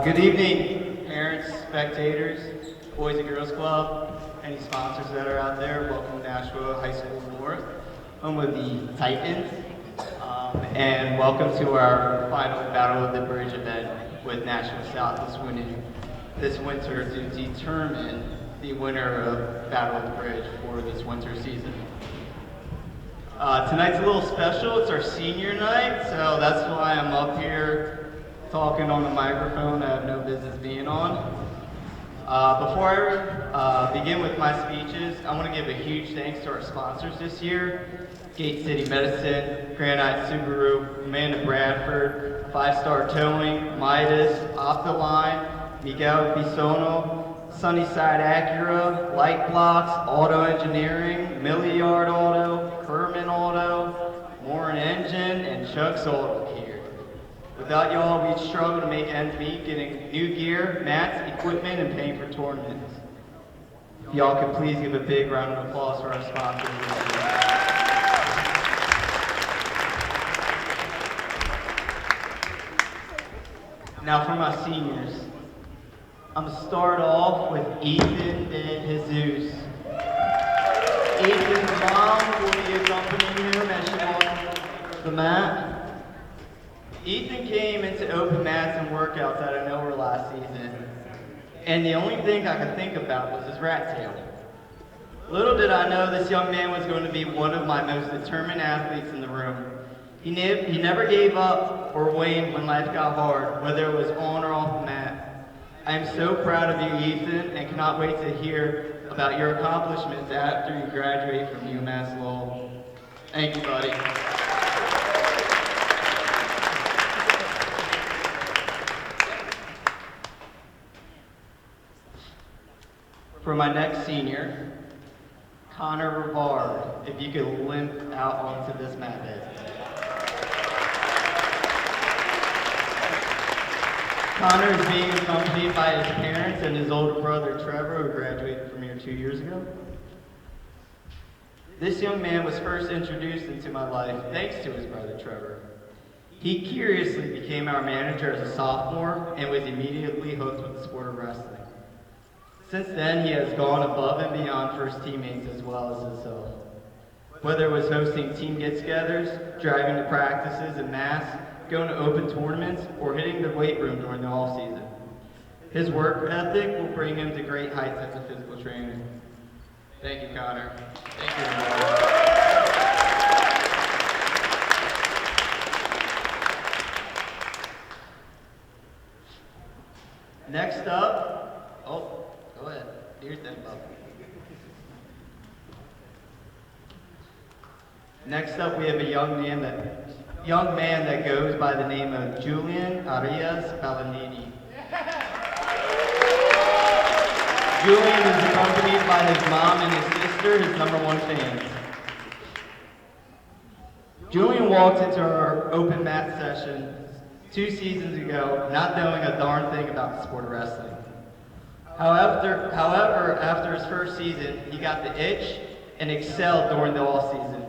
Good evening, parents, spectators, Boys and Girls Club, any sponsors that are out there. Welcome to Nashua High School North, home of the Titans, and welcome to our final Battle of the Bridge event with Nashua South this winter to determine the winner of Battle of the Bridge for this winter season. Tonight's a little special. It's our senior night, so that's why I'm up here talking on a microphone I have no business being on. Before I begin with my speeches, I want to give a huge thanks to our sponsors this year: Gate City Medicine, Granite Subaru, Amanda Bradford, 5 Star Towing, Midas, Optaline, Miguel Bisono, Sunnyside Acura, Light Blocks, Auto Engineering, Milliard Auto, Kerman Auto, Warren Engine, and Chuck's Auto Care. Without y'all, we'd struggle to make ends meet getting new gear, mats, equipment, and paying for tournaments. If y'all could please give a big round of applause for our sponsors. Now for my seniors, I'm gonna start off with Ethan and Jesus. Ethan's mom will be accompanying him as she walks the mat. Ethan came into open mats and workouts out of nowhere last season, and the only thing I could think about was his rat tail. Little did I know this young man was going to be one of my most determined athletes in the room. He never gave up or waned when life got hard, whether it was on or off the mat. I am so proud of you, Ethan, and cannot wait to hear about your accomplishments after you graduate from UMass Lowell. Thank you, buddy. For my next senior, Connor Rivard, if you could limp out onto this mat bed. Connor is being accompanied by his parents and his older brother Trevor, who graduated from here 2 years ago. This young man was first introduced into my life thanks to his brother Trevor. He curiously became our manager as a sophomore and was immediately hooked with the sport of wrestling. Since then, he has gone above and beyond for his teammates as well as himself. Whether it was hosting team get-togethers, driving to practices en masse, going to open tournaments, or hitting the weight room during the off-season. His work ethic will bring him to great heights as a physical trainer. Thank you, Connor. Thank you, everyone. Next up, go ahead. Do your thing, Bob. Next up, we have a young man that goes by the name of Julian Arias Balanini. Julian is accompanied by his mom and his sister, his #1 fans. Julian walked into our open mat session 2 seasons ago, not knowing a darn thing about the sport of wrestling. However, after his first season, he got the itch and excelled during the off-season.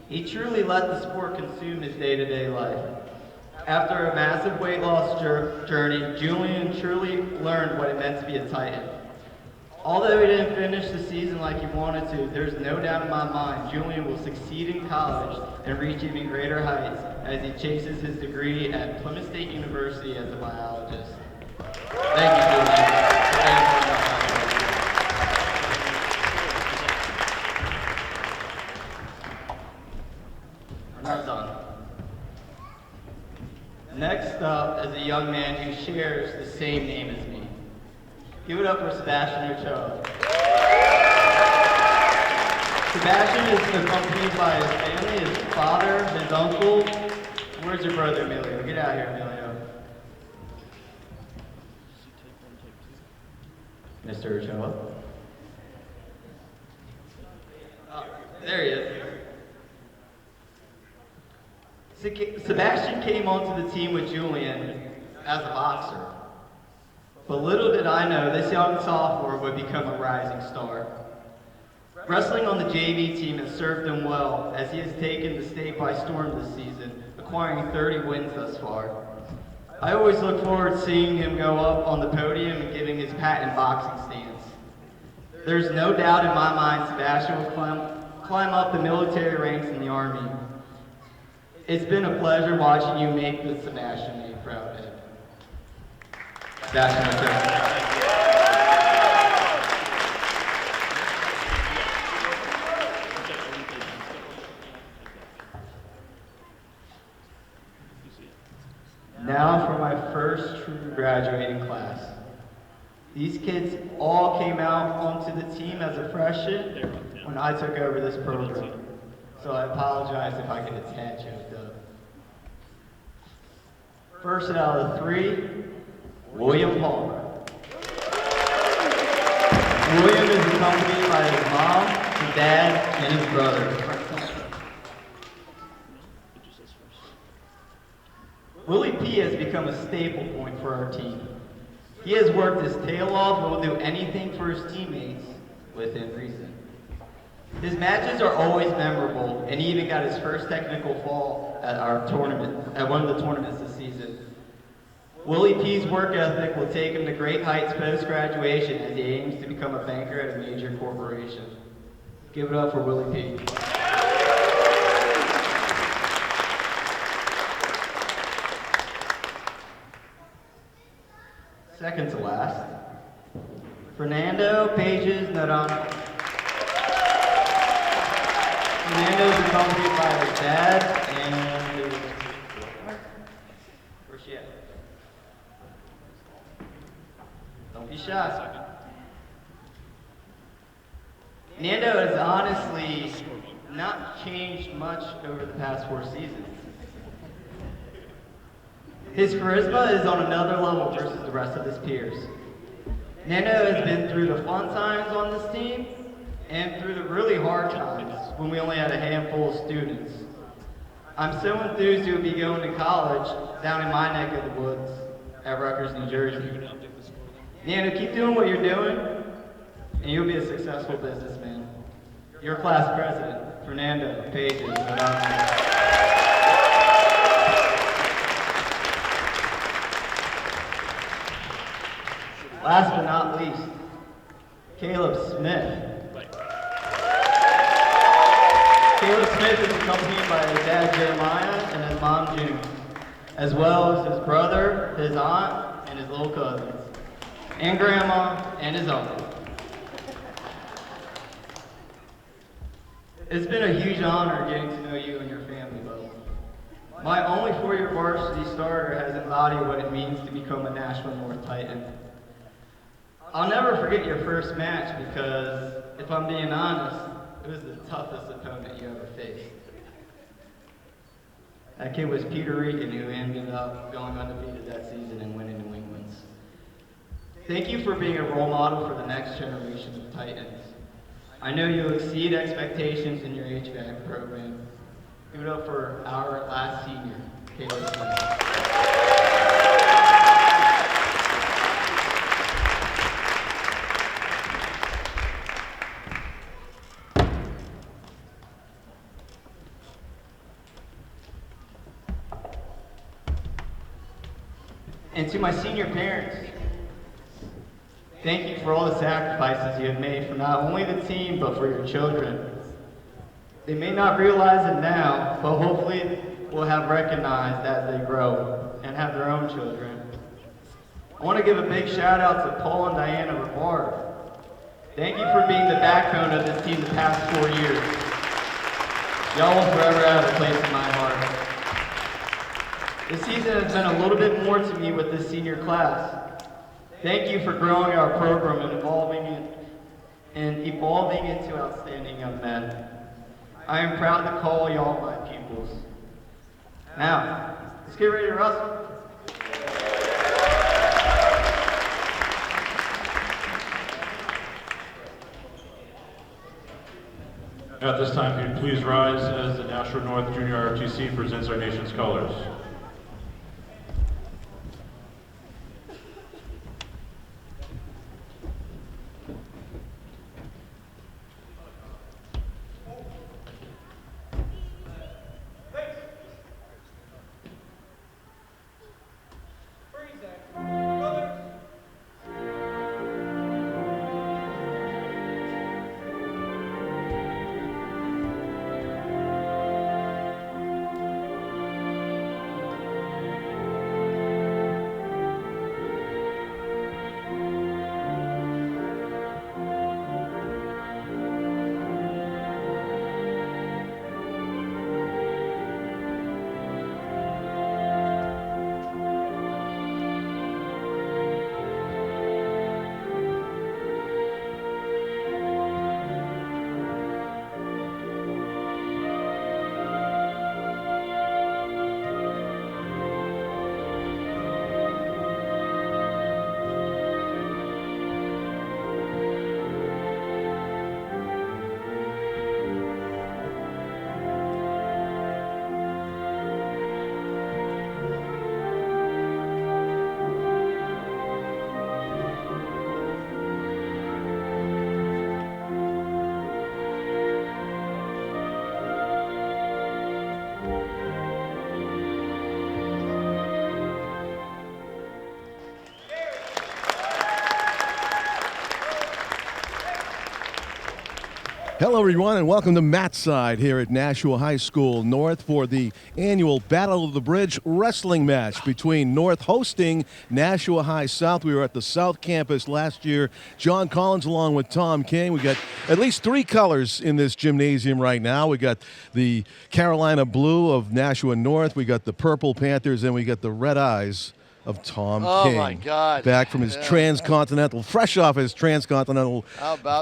He truly let the sport consume his day-to-day life. After a massive weight loss journey, Julian truly learned what it meant to be a Titan. Although he didn't finish the season like he wanted to, there's no doubt in my mind Julian will succeed in college and reach even greater heights as he chases his degree at Plymouth State University as a biologist. Thank you, Julian. We're not done. Next up is a young man who shares the same name as me. Give it up for Sebastian Ochoa. Sebastian is accompanied by his family, his father, his uncle. Where's your brother, Emilio? Get out here, Emilio. Mr. Ochoa. Oh, there he is. Sebastian came onto the team with Julian as a boxer. But little did I know this young sophomore would become a rising star. Wrestling on the JV team has served him well as he has taken the state by storm this season, acquiring 30 wins thus far. I always look forward to seeing him go up on the podium and giving his patent boxing stance. There's no doubt in my mind Sebastian will climb up the military ranks in the Army. It's been a pleasure watching you make the Sebastian name proud, Ed. Sebastian, okay. Now for my first true graduating class. These kids all came out onto the team as a freshman when I took over this program. So I apologize if I get a tad choked up. First out of the three, William Palmer. William is accompanied by his mom, his dad, and his brother. Willie P has become a staple point for our team. He has worked his tail off and will do anything for his teammates within reason. His matches are always memorable, and he even got his first technical fall at our tournament, at one of the tournaments this season. Willie P's work ethic will take him to great heights post-graduation as he aims to become a banker at a major corporation. Give it up for Willie P. Second to last, Fernando Pages Naranjo. Fernando is accompanied by his dad and his, where's she at? Don't be shy. Nando has honestly not changed much over the past 4 seasons. His charisma is on another level versus the rest of his peers. Nando has been through the fun times on this team and through the really hard times when we only had a handful of students. I'm so enthused he would be going to college down in my neck of the woods at Rutgers, New Jersey. Nando, keep doing what you're doing and you'll be a successful businessman. Your class president, Fernando Pages. Last but not least, Caleb Smith. Caleb Smith is accompanied by his dad Jeremiah and his mom June, as well as his brother, his aunt, and his little cousins, and grandma, and his uncle. It's been a huge honor getting to know you and your family, Bo. My only 4-year varsity starter has embodied what it means to become a Nashua North Titan. I'll never forget your first match because, if I'm being honest, it was the toughest opponent you ever faced. That kid was Peter Regan, who ended up going undefeated that season and winning New England's. Thank you for being a role model for the next generation of Titans. I know you'll exceed expectations in your HVAC program. Give it up for our last senior, Caleb Smith. And to my senior parents, thank you for all the sacrifices you have made for not only the team, but for your children. They may not realize it now, but hopefully will have recognized as they grow and have their own children. I want to give a big shout out to Paul and Diana Rivard. Thank you for being the backbone of this team the past 4 years. Y'all will forever have a place in my heart. This season has been a little bit more to me with this senior class. Thank you for growing our program and evolving into outstanding young men. I am proud to call y'all my pupils. Now, let's get ready to wrestle. At this time, if you'd please rise as the Nashua North Junior ROTC presents our nation's colors. Hello, everyone, and welcome to Matt's Side here at Nashua High School North for the annual Battle of the Bridge wrestling match between North hosting Nashua High South. We were at the South Campus last year. John Collins along with Tom King. We got at least 3 colors in this gymnasium right now. We got the Carolina Blue of Nashua North. We got the Purple Panthers, and we got the Red Eyes of Tom King. Oh, my God. Back from his transcontinental, fresh off his transcontinental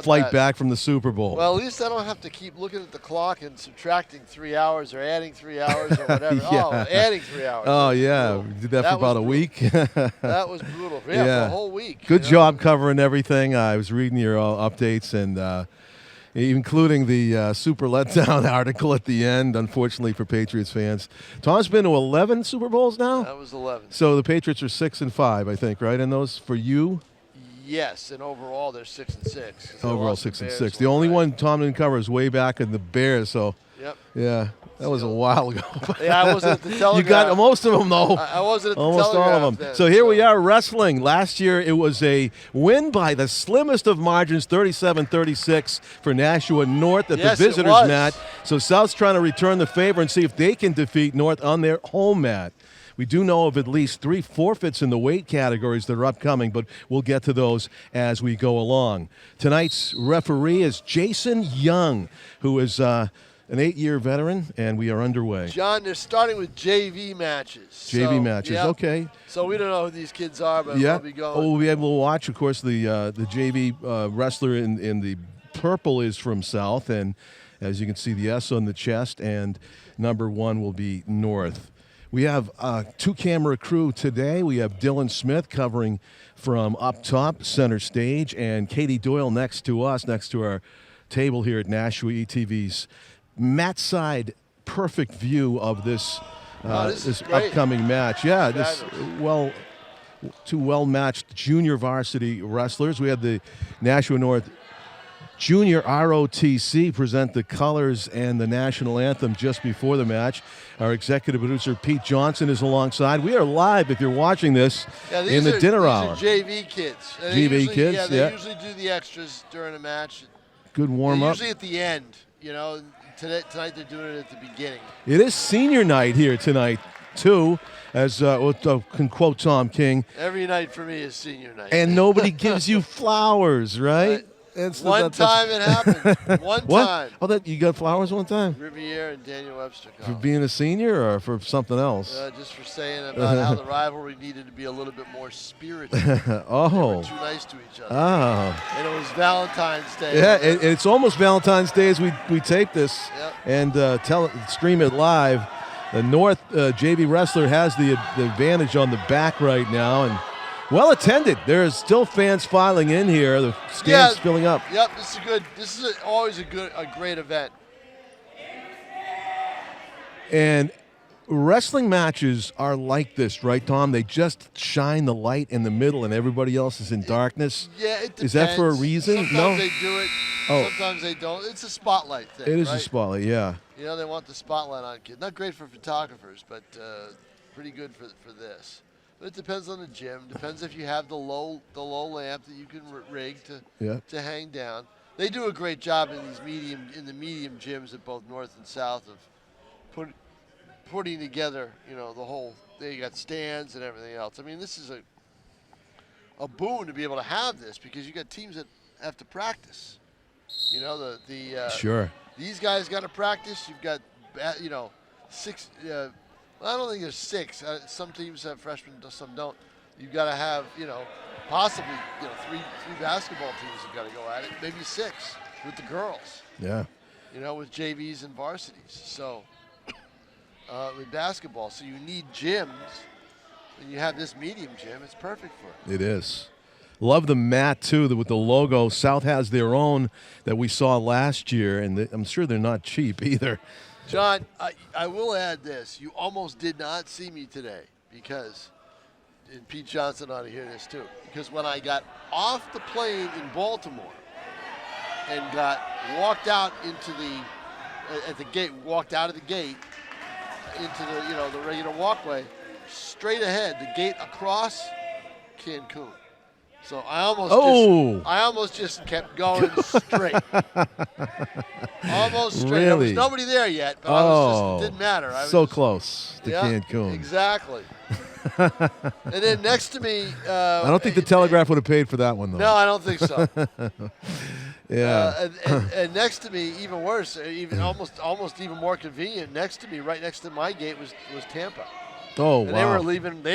flight back from the Super Bowl. Well, at least I don't have to keep looking at the clock and subtracting 3 hours or adding 3 hours or whatever. Yeah. Oh, adding 3 hours. Oh, yeah. We did that for about a week. That was brutal. Yeah, for a whole week. Good job covering everything. I was reading your updates and including the super letdown article at the end, unfortunately for Patriots fans. Tom's been to 11 Super Bowls now? That was 11. So the Patriots are 6-5, I think, right, in those for you? Yes, and overall they're 6-6. Overall 6-6. The only one Tom didn't cover is way back in the Bears, so yeah. That was a while ago. Yeah, I wasn't at the Telegraph. You got most of them, though. I wasn't at the Almost Telegraph all of them. then, so here we are wrestling. Last year it was a win by the slimmest of margins, 37-36 for Nashua North at the visitors' mat. So South's trying to return the favor and see if they can defeat North on their home mat. We do know of at least 3 forfeits in the weight categories that are upcoming, but we'll get to those as we go along. Tonight's referee is Jason Young, who is an 8-year veteran, and we are underway. John, they're starting with JV matches. JV matches, okay. So we don't know who these kids are, but we'll be going. We'll be able to watch, of course, the JV wrestler in the purple is from South, and as you can see, the S on the chest, and number 1 will be North. We have a 2-camera crew today. We have Dylan Smith covering from up top, center stage, and Katie Doyle next to us, next to our table here at Nashua ETV's Matt Side perfect view of this this upcoming match. Yeah, this two well-matched junior varsity wrestlers. We had the Nashua North Junior ROTC present the colors and the national anthem just before the match. Our executive producer, Pete Johnson, is alongside. We are live, if you're watching this, in the dinner hour. These are JV kids. JV kids, yeah. They usually do the extras during a match. Good warm-up. Usually at the end, you know. Tonight they're doing it at the beginning. It is senior night here tonight, too, as can quote Tom King. Every night for me is senior night. And nobody gives you flowers, right? One time it happened. One time. Oh, you got flowers one time? Riviere and Daniel Webster For being a senior or for something else? Just for saying about how the rivalry needed to be a little bit more spirited. Oh. They were too nice to each other. Oh. And it was Valentine's Day. Yeah, it's almost Valentine's Day as we tape this and stream it live. The North JV wrestler has the advantage on the back right now, and well attended. There is still fans filing in here. The stands filling up. Yep, this is always a great event. And wrestling matches are like this, right, Tom? They just shine the light in the middle, and everybody else is in darkness. Yeah, it depends. Is that for a reason? Sometimes they do it. Sometimes they don't. It's a spotlight thing. It is a spotlight, yeah. You know, they want the spotlight on kids. Not great for photographers, but pretty good for this. But it depends on the gym. Depends if you have the low lamp that you can rig to hang down. They do a great job in the medium gyms at both North and South of putting together, you know, the whole. They got stands and everything else. I mean, this is a boon to be able to have this because you got teams that have to practice. You know, sure. These guys got to practice. You've got 6. I don't think there's 6. Some teams have freshmen, some don't. You've got to have, possibly, 3 basketball teams have got to go at it. Maybe 6 with the girls. Yeah. With JVs and varsities. So, with basketball, so you need gyms. And you have this medium gym. It's perfect for it. It is. Love the mat, too, with the logo. South has their own that we saw last year, and I'm sure they're not cheap either. John, I will add this. You almost did not see me today because, and Pete Johnson ought to hear this too, because when I got off the plane in Baltimore and walked out into at the gate, walked out of the gate into the regular walkway, straight ahead, the gate across Cancun. So I almost just kept going straight. Almost straight. There was Really? nobody there yet, but it didn't matter. I was so just, close to Cancun. Exactly. And then next to me, I don't think the Telegraph would have paid for that one, though. No, I don't think so. Yeah. And next to me, even worse, even almost even more convenient. Next to me, right next to my gate, was Tampa. Oh, and wow. They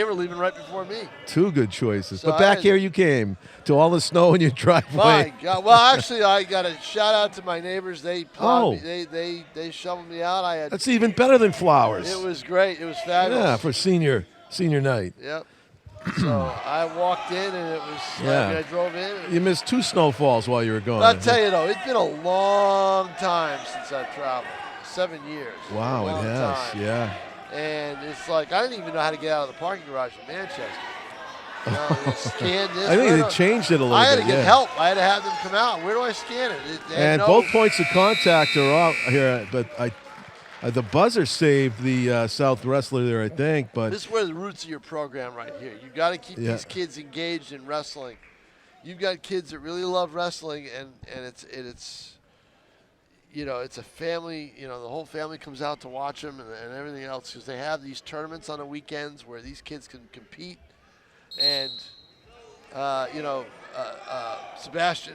were leaving right before me. Two good choices. So but back here you came to all the snow in your driveway. My God. Well, actually, I got a shout out to my neighbors. They plowed me. They shoveled me out. That's even better than flowers. It was great. It was fabulous. Yeah, for senior night. Yep. So I walked in and it was. I drove in. You missed 2 snowfalls while you were gone. I'll tell you though, it's been a long time since I've traveled. 7 years. Wow, it has. Time. Yeah. And it's like I didn't even know how to get out of the parking garage in Manchester. You know, scan this. I think they changed it a little bit. I had to get help. I had to have them come out. Where do I scan it? And both points of contact are off here, but the buzzer saved the South wrestler there, I think. But this is where the roots of your program right here. You've got to keep these kids engaged in wrestling. You've got kids that really love wrestling, and it's you know, it's a family, you know, the whole family comes out to watch them and everything else because they have these tournaments on the weekends where these kids can compete. And, Sebastian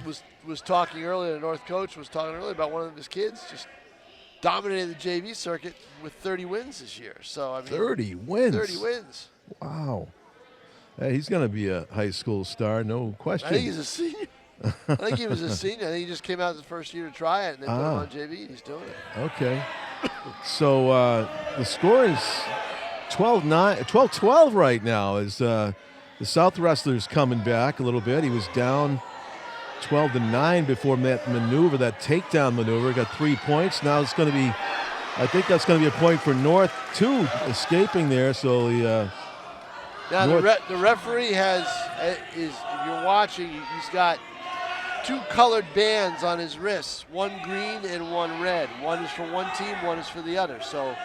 was talking earlier, the North coach was talking earlier about one of his kids just dominated the JV circuit with 30 wins this year. So, I mean, 30 wins? 30 wins. Wow. Hey, he's going to be a high school star, no question. I think he's a senior. I think he was a senior. I think he just came out the first year to try it, and they put him on JV, and he's doing it. Okay. So the score is 12-12 right now as the South wrestler's coming back a little bit. He was down 12-9 before that maneuver, that takedown maneuver. Got 3 points. Now it's going to be, I think that's going to be a point for North, too, escaping there. So the now the referee if you're watching, he's got 2 colored bands on his wrists, one green and one red. One is for one team, one is for the other. So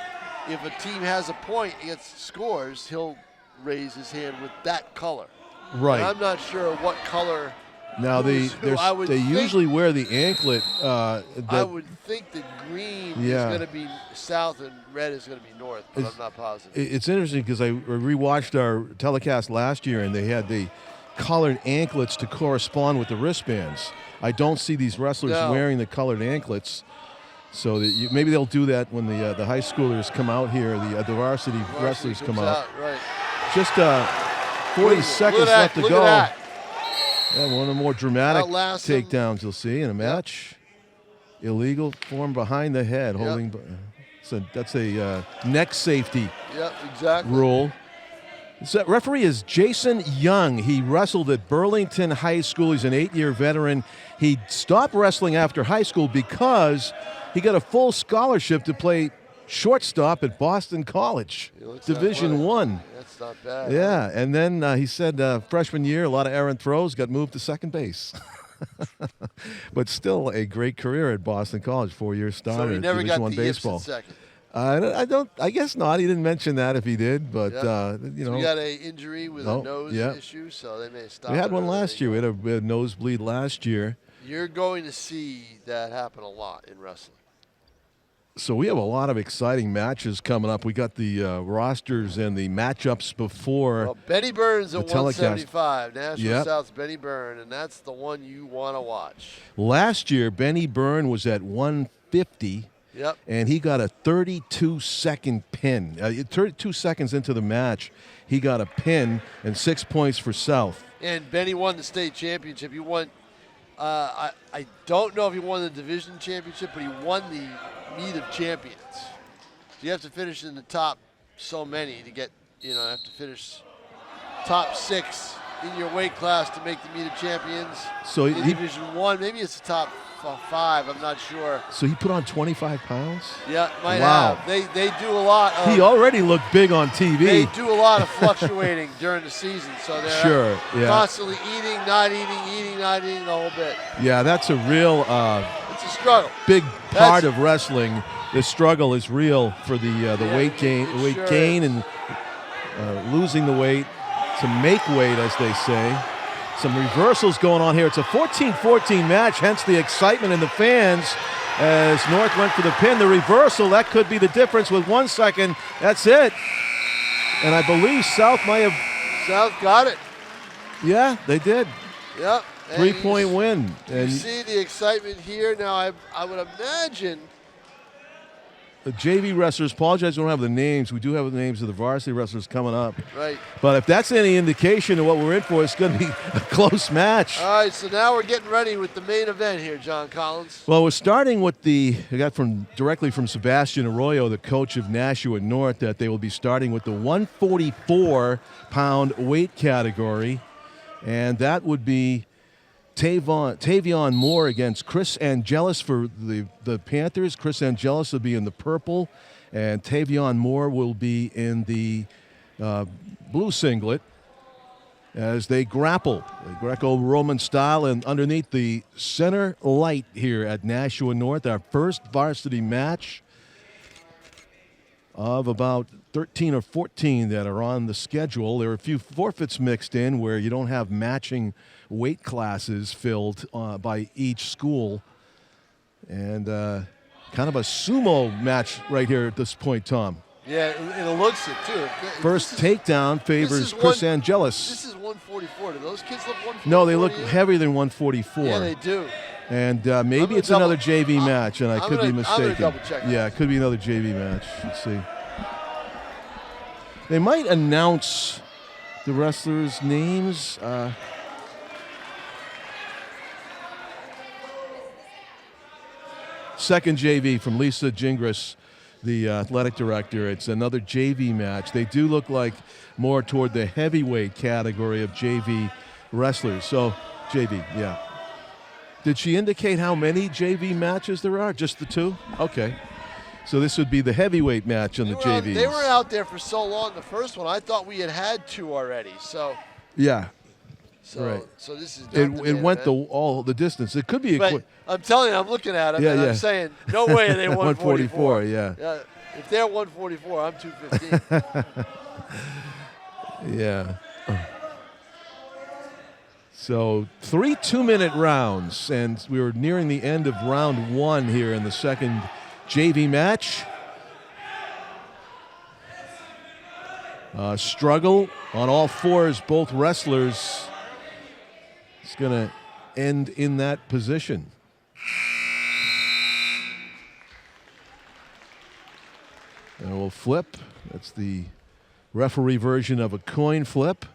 if a team has a point against scores, he'll raise his hand with that color. Right. And I'm not sure what color. Now they usually wear the anklet. I would think that green is going to be south and red is going to be north, but I'm not positive. It's interesting because I rewatched our telecast last year and they had the colored anklets to correspond with the wristbands. I don't see these wrestlers wearing the colored anklets, so that maybe they'll do that when the high schoolers come out here, the varsity wrestlers come out. Right. Just 40 seconds left to go. Yeah, one of the more dramatic takedowns you'll see in a match. Illegal form behind the head, holding. So that's a neck safety rule. So referee is Jason Young. He wrestled at Burlington High School. He's an 8-year veteran. He stopped wrestling after high school because he got a full scholarship to play shortstop at Boston College, Division I. That's not bad. Yeah, and then he said freshman year, a lot of errant throws, got moved to second base. But still a great career at Boston College, 4-year starter. So he never Division got I the baseball. yips at second. I guess not. He didn't mention that if he did, but So we got an injury with a nose issue, so they may stop. We had one last year. We had a nosebleed last year. You're going to see that happen a lot in wrestling. So we have a lot of exciting matches coming up. We got the rosters and the matchups before. Well, Benny Burns at 175. Nashua Yep. South's Benny Byrne, and that's the one you want to watch. Last year, Benny Byrne was at 150. Yep. And he got a 32-second pin. 32 seconds into the match, he got a pin and 6 points for South. And Benny won the state championship. He won. I don't know if he won the division championship, but he won the meet of champions. So you have to finish in the top so many to get. You have to finish top 6 in your weight class to make the meet of champions. So in Division I, maybe it's the top 5. I'm not sure. So he put on 25 pounds? Yeah, might have. They do a lot of. He already looked big on TV. They do a lot of fluctuating during the season, so they're constantly eating, not eating, the whole bit. Yeah, that's a real. It's a struggle. Big part of wrestling. The struggle is real for the weight gain, and losing the weight to make weight, as they say. Some reversals going on here. It's a 14-14 match, hence the excitement in the fans as North went for the pin. The reversal, that could be the difference with 1 second. That's it. And I believe South might have... South got it. Yeah, they did. Yep. 3-point win. You see the excitement here. Now, I would imagine... The JV wrestlers, apologize, we don't have the names. We do have the names of the varsity wrestlers coming up. Right. But if that's any indication of what we're in for, it's going to be a close match. All right, so now we're getting ready with the main event here, John Collins. Well, we're starting with I got directly from Sebastian Arroyo, the coach of Nashua North, that they will be starting with the 144-pound weight category. And that would be Tavion Moore against Chris Angelis for the Panthers. Chris Angelis will be in the purple, and Tavion Moore will be in the blue singlet as they grapple, the Greco-Roman style, and underneath the center light here at Nashua North, our first varsity match of about 13 or 14 that are on the schedule. There are a few forfeits mixed in where you don't have matching weight classes filled by each school. And kind of a sumo match right here at this point, Tom. Yeah, it looks it, too. First takedown favors Chris Angelis. This is 144. Do those kids look 144? No, they look heavier than 144. Yeah, they do. And maybe it's another JV match, and I could be mistaken. I'm gonna double check. Yeah, it could be another JV match. Let's see. They might announce the wrestlers' names. Second JV from Lisa Gingras, the athletic director. It's another JV match. They do look like more toward the heavyweight category of JV wrestlers. So, JV, yeah. Did she indicate how many JV matches there are? Just the two? Okay. So this would be the heavyweight match on the JVs. They were out there for so long. The first one, I thought we had two already. So yeah. So, right. So this is it went all the distance. It could be. But I'm telling you, I'm looking at them and I'm saying, no way are they 144. Yeah. If they're 144, I'm 215. Yeah. So 3 2-minute rounds, and we were nearing the end of round one here in the second JV match. Struggle on all fours, both wrestlers. It's going to end in that position. And we'll flip. That's the referee version of a coin flip.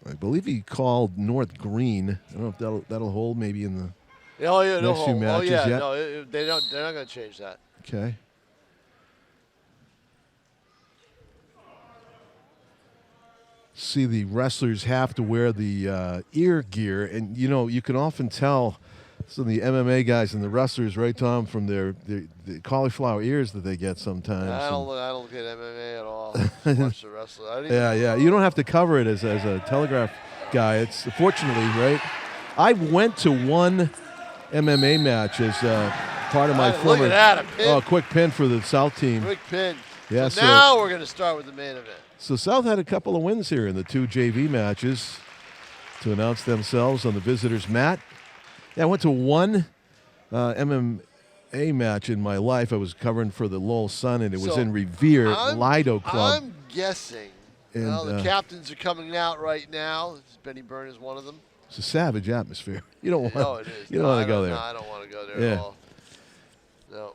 I believe he called North green. I don't know if that'll hold maybe in the next few matches yet. No, they're not going to change that. Okay. See, the wrestlers have to wear the ear gear, and you can often tell some of the MMA guys and the wrestlers, right, Tom, from the cauliflower ears that they get sometimes. I don't get MMA at all. Watch the wrestler. Yeah. You don't have to cover it as a telegraph guy. It's fortunately, right. I went to one MMA match as part of my former. Look at that, a pin. Quick pin for the South team. Quick pin. Yeah. So now we're going to start with the main event. So South had a couple of wins here in the 2 JV matches to announce themselves on the visitors' mat. Yeah, I went to one MMA match in my life. I was covering for the Lowell Sun, and it was in Revere Lido Club. I'm guessing. The captains are coming out right now. Benny Byrne is one of them. It's a savage atmosphere. You don't want. No, it is. You don't want to go there. No, I don't want to go there at all. No,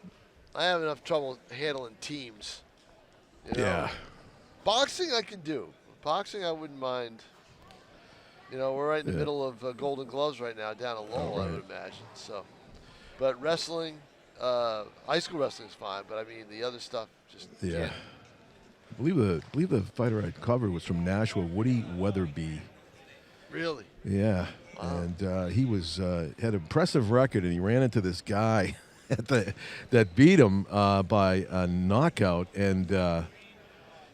I have enough trouble handling teams. Yeah. Boxing I can do. Boxing I wouldn't mind. We're right in the middle of Golden Gloves right now down at Lowell, I would imagine. So, but wrestling, high school wrestling is fine. But I mean the other stuff just can't. I believe the fighter I covered was from Nashua, Woody Weatherby. Really? Yeah. Wow. And he had an impressive record, and he ran into this guy that beat him by a knockout, and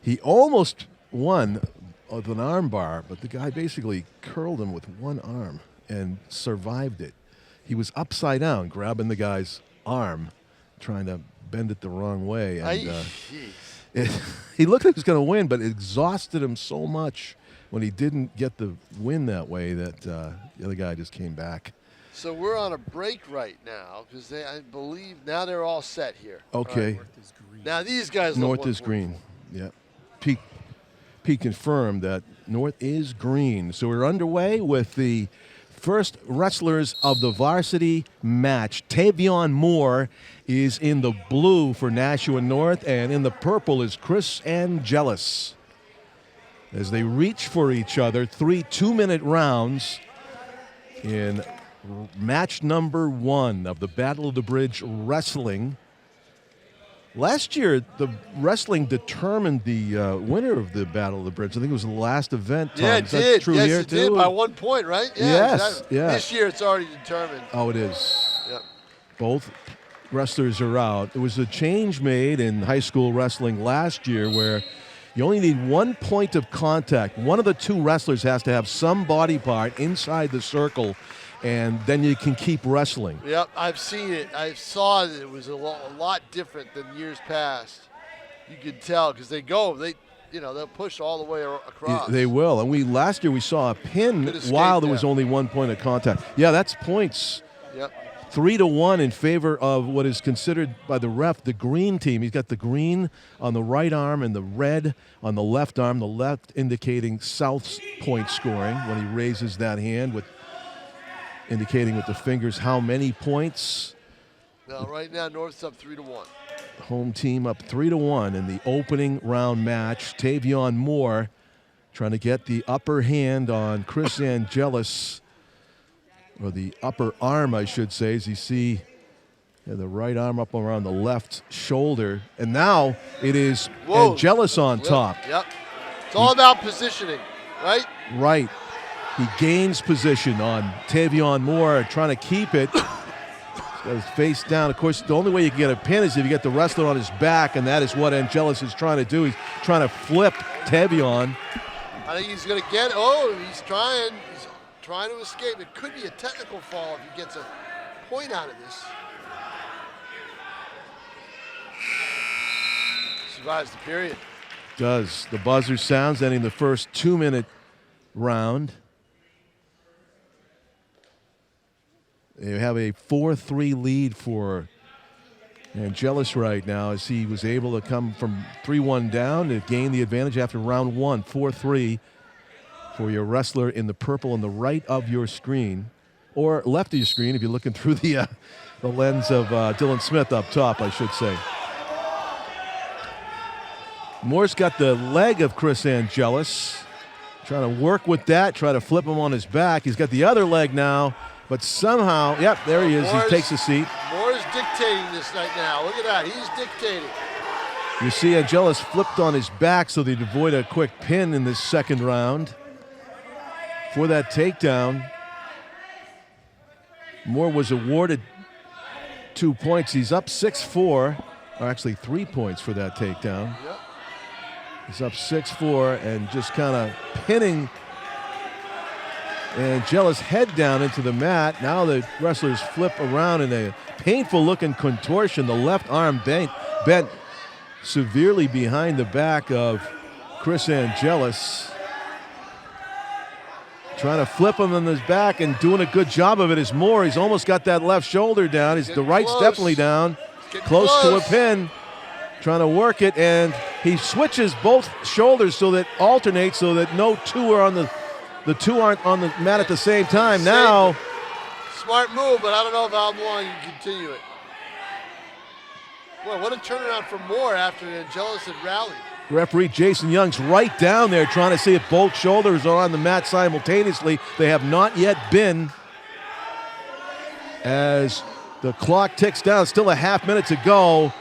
he almost won with an arm bar, but the guy basically curled him with one arm and survived it. He was upside down, grabbing the guy's arm, trying to bend it the wrong way. And he looked like he was going to win, but it exhausted him so much when he didn't get the win that way that the other guy just came back. So we're on a break right now because I believe now they're all set here. Okay. Right. Now these guys look North is green. Yeah. Pete confirmed that North is green. So we're underway with the first wrestlers of the varsity match. Tavion Moore is in the blue for Nashua North, and in the purple is Chris Angelis. As they reach for each other, 3 2-minute rounds in match number 1 of the Battle of the Bridge Wrestling. Last year, the wrestling determined the winner of the Battle of the Bridge. I think it was the last event. Tom. Yeah, it did. True yes, here it too? did by 1 point, right? Yeah, yes. exactly. Yeah. This year it's already determined. Oh, it is. Yep. Both wrestlers are out. There was a change made in high school wrestling last year where you only need 1 point of contact. One of the 2 wrestlers has to have some body part inside the circle, and then you can keep wrestling. Yep, I've seen it. I saw that it was a lot different than years past. You could tell because they'll push all the way across. They will. And last year we saw a pin while there was only 1 point of contact. Yeah, that's points. Yep. 3-1 in favor of what is considered by the ref the green team. He's got the green on the right arm and the red on the left arm, the left indicating South's point scoring when he raises that hand, with indicating with the fingers how many points. Now, right now, North's up 3-1. Home team up 3-1 in the opening round match. Tavion Moore trying to get the upper hand on Chris Angelis, or the upper arm, I should say, as you see the right arm up around the left shoulder. And now it is Angelis on top. Yep. It's all about positioning, right? Right. He gains position on Tavion Moore, trying to keep it. He's got his face down. Of course, the only way you can get a pin is if you get the wrestler on his back, and that is what Angelis is trying to do. He's trying to flip Tavion. I think he's going to get he's trying. He's trying to escape. It could be a technical fall if he gets a point out of this. Survives the period. Does. The buzzer sounds, ending the first 2-minute round. They have a 4-3 lead for Angelis right now, as he was able to come from 3-1 down to gain the advantage after round 1. 4-3 for your wrestler in the purple on the right of your screen, or left of your screen if you're looking through the lens of Dylan Smith up top, I should say. Moore's got the leg of Chris Angelis, trying to work with that, try to flip him on his back. He's got the other leg now, but somehow, yep, there he is. He takes a seat. Moore's dictating this right now. Look at that. He's dictating. You see Angelis flipped on his back so they'd avoid a quick pin in this second round. For that takedown, Moore was awarded 2 points. He's up 6-4, or actually 3 points for that takedown. Yep. He's up 6-4 and just kind of pinning Angelis head down into the mat. Now the wrestlers flip around in a painful looking contortion. The left arm bent severely behind the back of Chris Angelis. Trying to flip him on his back and doing a good job of it is Moore. He's almost got that left shoulder down. The right's close. definitely down. Close to a pin. Trying to work it, and he switches both shoulders so that alternates, so that no two are on the two aren't on the mat at the same time. Now, smart move, but I don't know if how long you can continue it. Boy, what a turnaround from Moore after Angelis had rallied. Referee Jason Young's right down there trying to see if both shoulders are on the mat simultaneously. They have not yet been. As the clock ticks down, still a half minute to go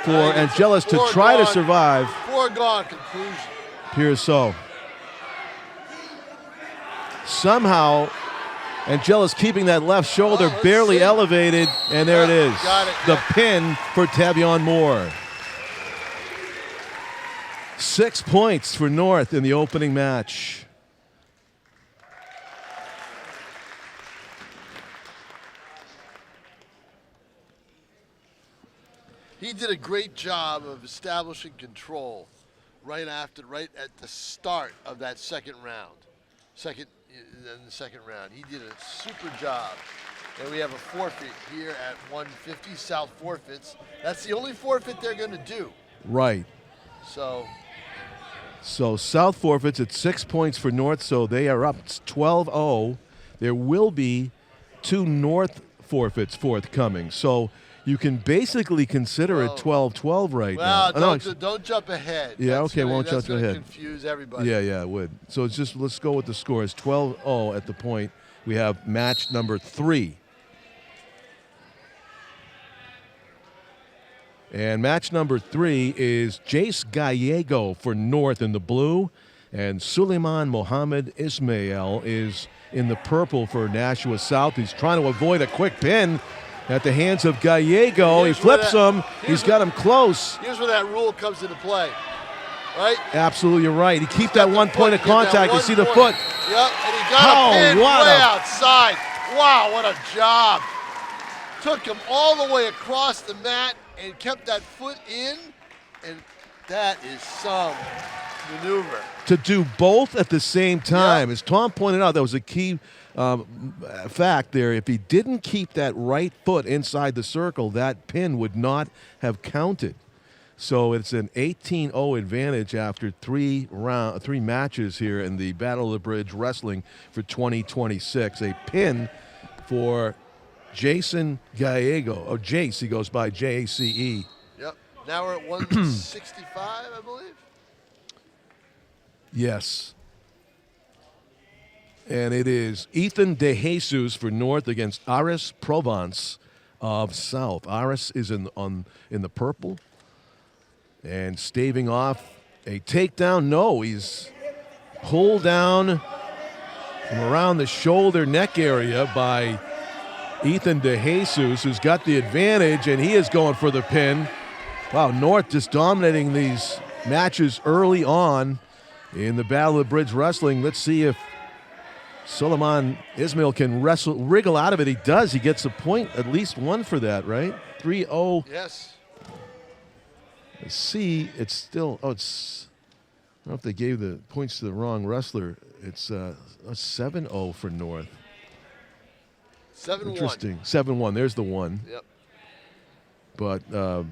for Angelis to try to survive. Foregone conclusion. Appears so. Somehow, Angelis keeping that left shoulder barely elevated, and there it is. Got it. The pin for Tavion Moore. 6 points for North in the opening match. he did a great job of establishing control right at the start of that second round. In the second round. He did a super job. And we have a forfeit here at 150. South forfeits. That's the only forfeit they're going to do. Right. So South forfeits at 6 points for North, so they are up 12-0. There will be 2 North forfeits forthcoming. So you can basically consider it 12-12 right now. Don't jump ahead. Yeah, okay, won't jump ahead. Confuse everybody. Yeah, it would. So it's just, let's go with the scores. 12-0 at the point. We have match number 3. And match number 3 is Jace Gallego for North in the blue, and Suleiman Mohammed Ismail is in the purple for Nashua South. He's trying to avoid a quick pin at the hands of Gallego. He flips him. He's got him close. Here's where that rule comes into play, right? Absolutely, you're right. He keep that 1 point of contact. You see the foot. Yep, and he got a pin way outside. Wow, what a job. Took him all the way across the mat and kept that foot in, and that is some maneuver. To do both at the same time. As Tom pointed out, that was a key fact there. If he didn't keep that right foot inside the circle, that pin would not have counted. So it's an 18-0 advantage after 3 matches here in the Battle of the Bridge Wrestling for 2026. A pin for Jason Gallego, or Jace, he goes by Jace. Yep. Now we're at 165, I believe. Yes. And it is Ethan De Jesus for North against Aris Provence of South. Aris is in the purple and staving off a takedown. No, he's pulled down from around the shoulder neck area by Ethan De Jesus, who's got the advantage, and he is going for the pin. Wow, North just dominating these matches early on in the Battle of the Bridge Wrestling. Let's see if Suleiman Ismail can wriggle out of it. He does. He gets a point, at least one for that, right? 3-0. Yes. Let's see. It's still, I don't know if they gave the points to the wrong wrestler. It's 7-0 for North. 7-1. Interesting. 7-1. There's the one. Yep. But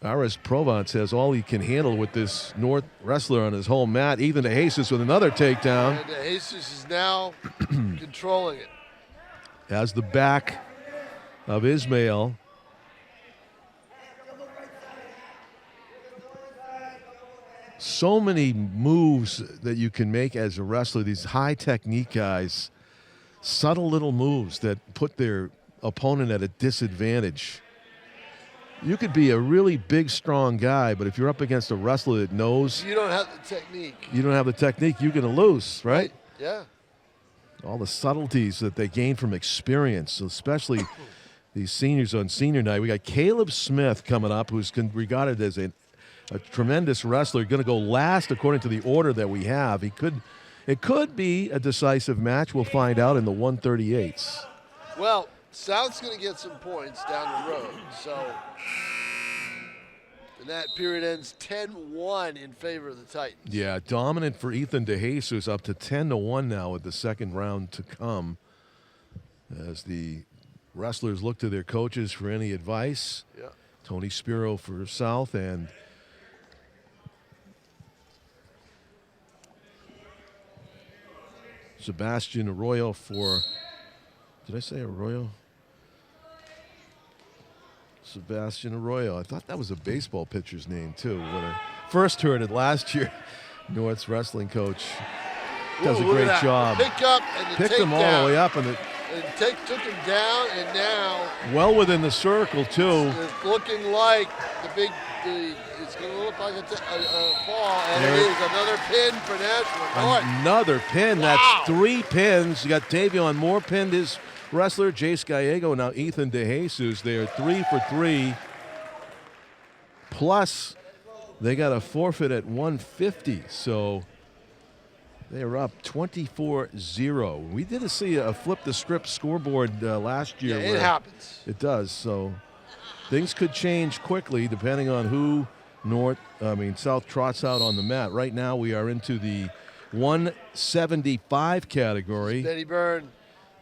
Aris Provence has all he can handle with this North wrestler on his home mat. Ethan De Jesus with another takedown. And De Jesus is now controlling it. Has the back of Ismail. So many moves that you can make as a wrestler, these high technique guys, subtle little moves that put their opponent at a disadvantage. You could be a really big, strong guy, but if you're up against a wrestler that knows you don't have the technique, you're going to lose, right? Yeah. All the subtleties that they gain from experience, especially these seniors on senior night. We got Caleb Smith coming up, who's regarded as a tremendous wrestler, going to go last according to the order that we have. It could be a decisive match. We'll find out in the 138s. Well, South's going to get some points down the road. So, and that period ends 10-1 in favor of the Titans. Yeah, dominant for Ethan De Jesus, up to 10-1 now with the second round to come. As the wrestlers look to their coaches for any advice. Yeah. Tony Spiro for South and Sebastian Arroyo for, did I say Arroyo? Sebastian Arroyo. I thought that was a baseball pitcher's name, too. When I first heard it last year, North's wrestling coach does a great job. Pick up and picked him all the way up. And took him down, and now well within the circle, too. It's looking like it's going to look like a fall, and it is another pin for Nashua North. Another pin. Wow. That's 3 pins. You got Tavion Moore pinned his wrestler, Jace Gallego, now Ethan De Jesus. They are 3 for 3. Plus, they got a forfeit at 150, so they are up 24-0. We did see a flip the script scoreboard last year. Yeah, it happens. It does, so things could change quickly depending on who South trots out on the mat. Right now we are into the 175 category. Benny Byrne.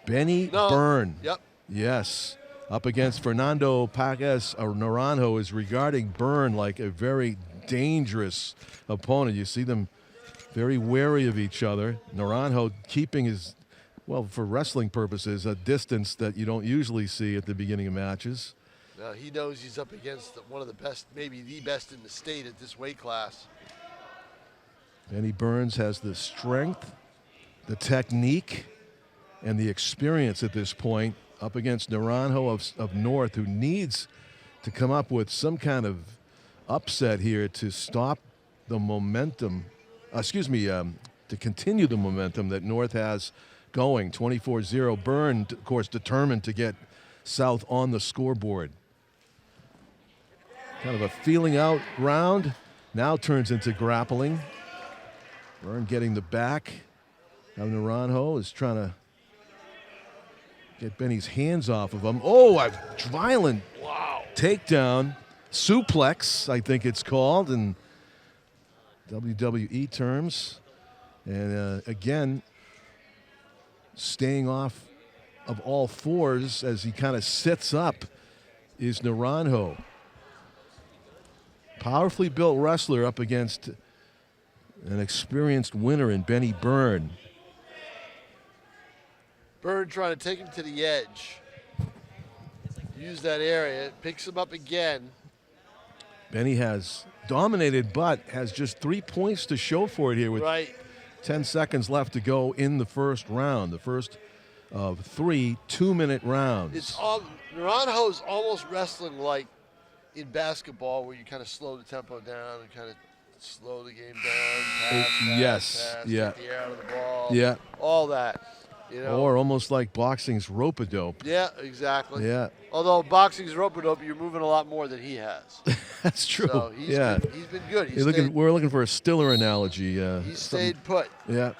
Benny Byrne. Yep. Yes. Up against Fernando Pagas Naranjo is regarding Byrne like a very dangerous opponent. You see them very wary of each other. Naranjo keeping his, well, for wrestling purposes, a distance that you don't usually see at the beginning of matches. Now he knows he's up against one of the best, maybe the best in the state at this weight class. Benny Burns has the strength, the technique, and the experience at this point up against Naranjo of North, who needs to come up with some kind of upset here to stop the momentum, to continue the momentum that North has going. 24-0. Byrne, of course, determined to get South on the scoreboard. Kind of a feeling out round. Now turns into grappling. Byrne getting the back. Now Naranjo is trying to get Benny's hands off of him. Oh, a violent takedown. Suplex, I think it's called in WWE terms. And again, staying off of all fours as he kind of sits up is Naranjo. Powerfully built wrestler up against an experienced winner in Benny Byrne. Byrne trying to take him to the edge. Use that area. Picks him up again. Benny has dominated, but has just 3 points to show for it here with 10 seconds left to go in the first round. The first of 3 2-minute rounds. It's Naranjo's almost wrestling like in basketball, where you kind of slow the tempo down and kind of slow the game down. Pass, yeah. Take the air out of the ball. Yeah. All that. You know? Or almost like boxing's rope-a-dope. Yeah, exactly. Yeah. Although boxing's rope-a-dope, you're moving a lot more than he has. That's true. So he's been good. We're looking for a Stiller analogy. He stayed put. Yeah.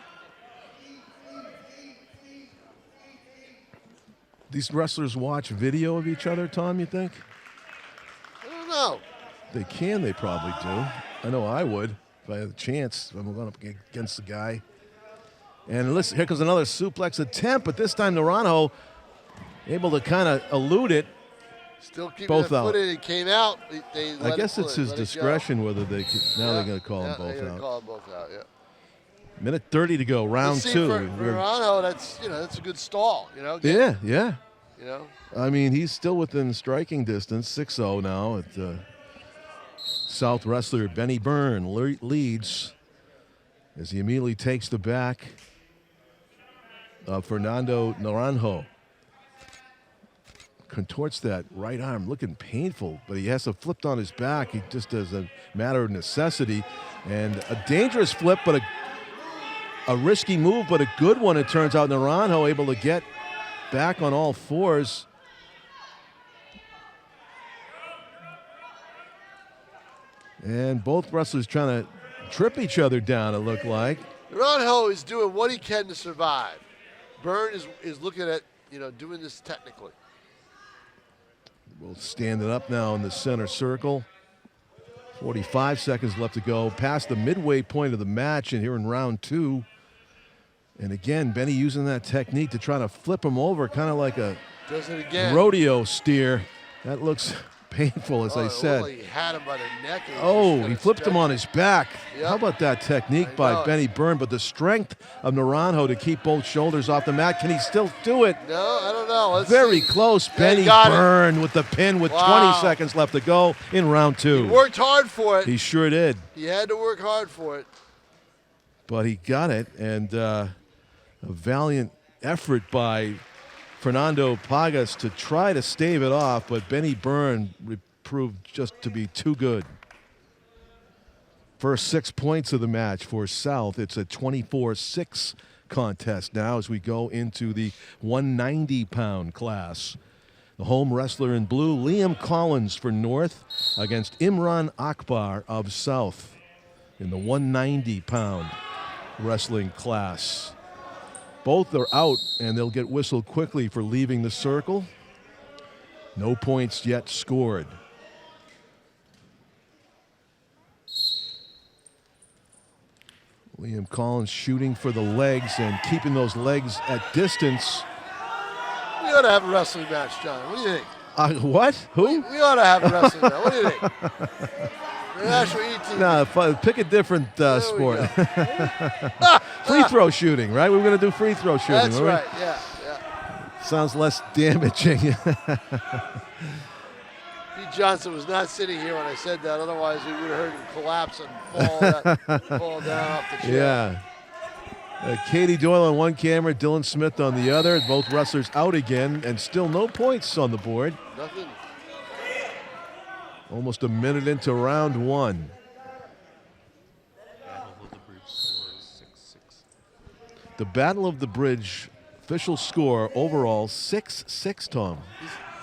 These wrestlers watch video of each other, Tom, you think? I don't know. They probably do. I know I would if I had a chance. I'm going up against the guy. And listen, here comes another suplex attempt, but this time Naranjo able to kind of elude it. Still keeping both that out. foot in. It came out. I guess it's his discretion whether they can. Now they're going to call them both they're out. Call them both out. Yeah. Minute 30 to go, round 2. For Naranjo, that's a good stall. Yeah. You know. I mean, he's still within striking distance. 6-0 now. At South wrestler Benny Byrne leads as he immediately takes the back of Fernando Naranjo. Contorts that right arm, looking painful, but he has to flip on his back. He just as a matter of necessity. And a dangerous flip, but a risky move, but a good one, it turns out. Naranjo able to get back on all fours. And both wrestlers trying to trip each other down, it looked like. Naranjo is doing what he can to survive. Byrne is looking at, doing this technically. We'll stand it up now in the center circle. 45 seconds left to go. Past the midway point of the match and here in round 2. And again, Benny using that technique to try to flip him over, kind of like a Does it again. rodeo steer. That looks painful, as I said. He had him by the neck. He flipped him on his back. Yep. How about that technique by Benny Byrne? But the strength of Naranjo to keep both shoulders off the mat. Can he still do it? No, I don't know. Let's Very see. close. Yeah, Benny Byrne with the pin with 20 seconds left to go in round 2. He worked hard for it. He sure did. He had to work hard for it. But he got it, and a valiant effort by Fernando Pagas to try to stave it off, but Benny Byrne proved just to be too good. First 6 points of the match for South. It's a 24-6 contest now as we go into the 190-pound class. The home wrestler in blue, Liam Collins for North against Imran Akbar of South in the 190-pound wrestling class. Both are out, and they'll get whistled quickly for leaving the circle. No points yet scored. Liam Collins shooting for the legs and keeping those legs at distance. We ought to have a wrestling match, John. What do you think? What? Who? We ought to have a wrestling match. What do you think? The Nashua ETV. No, pick a different sport. Free throw shooting, right? We were going to do free throw shooting. That's right, yeah. Sounds less damaging. Pete Johnson was not sitting here when I said that. Otherwise, we would have heard him collapse and fall down off the chair. Yeah. Katie Doyle on one camera, Dylan Smith on the other. Both wrestlers out again, and still no points on the board. Nothing. Almost a minute into round one. The Battle of the Bridge official score overall 6-6, Tom.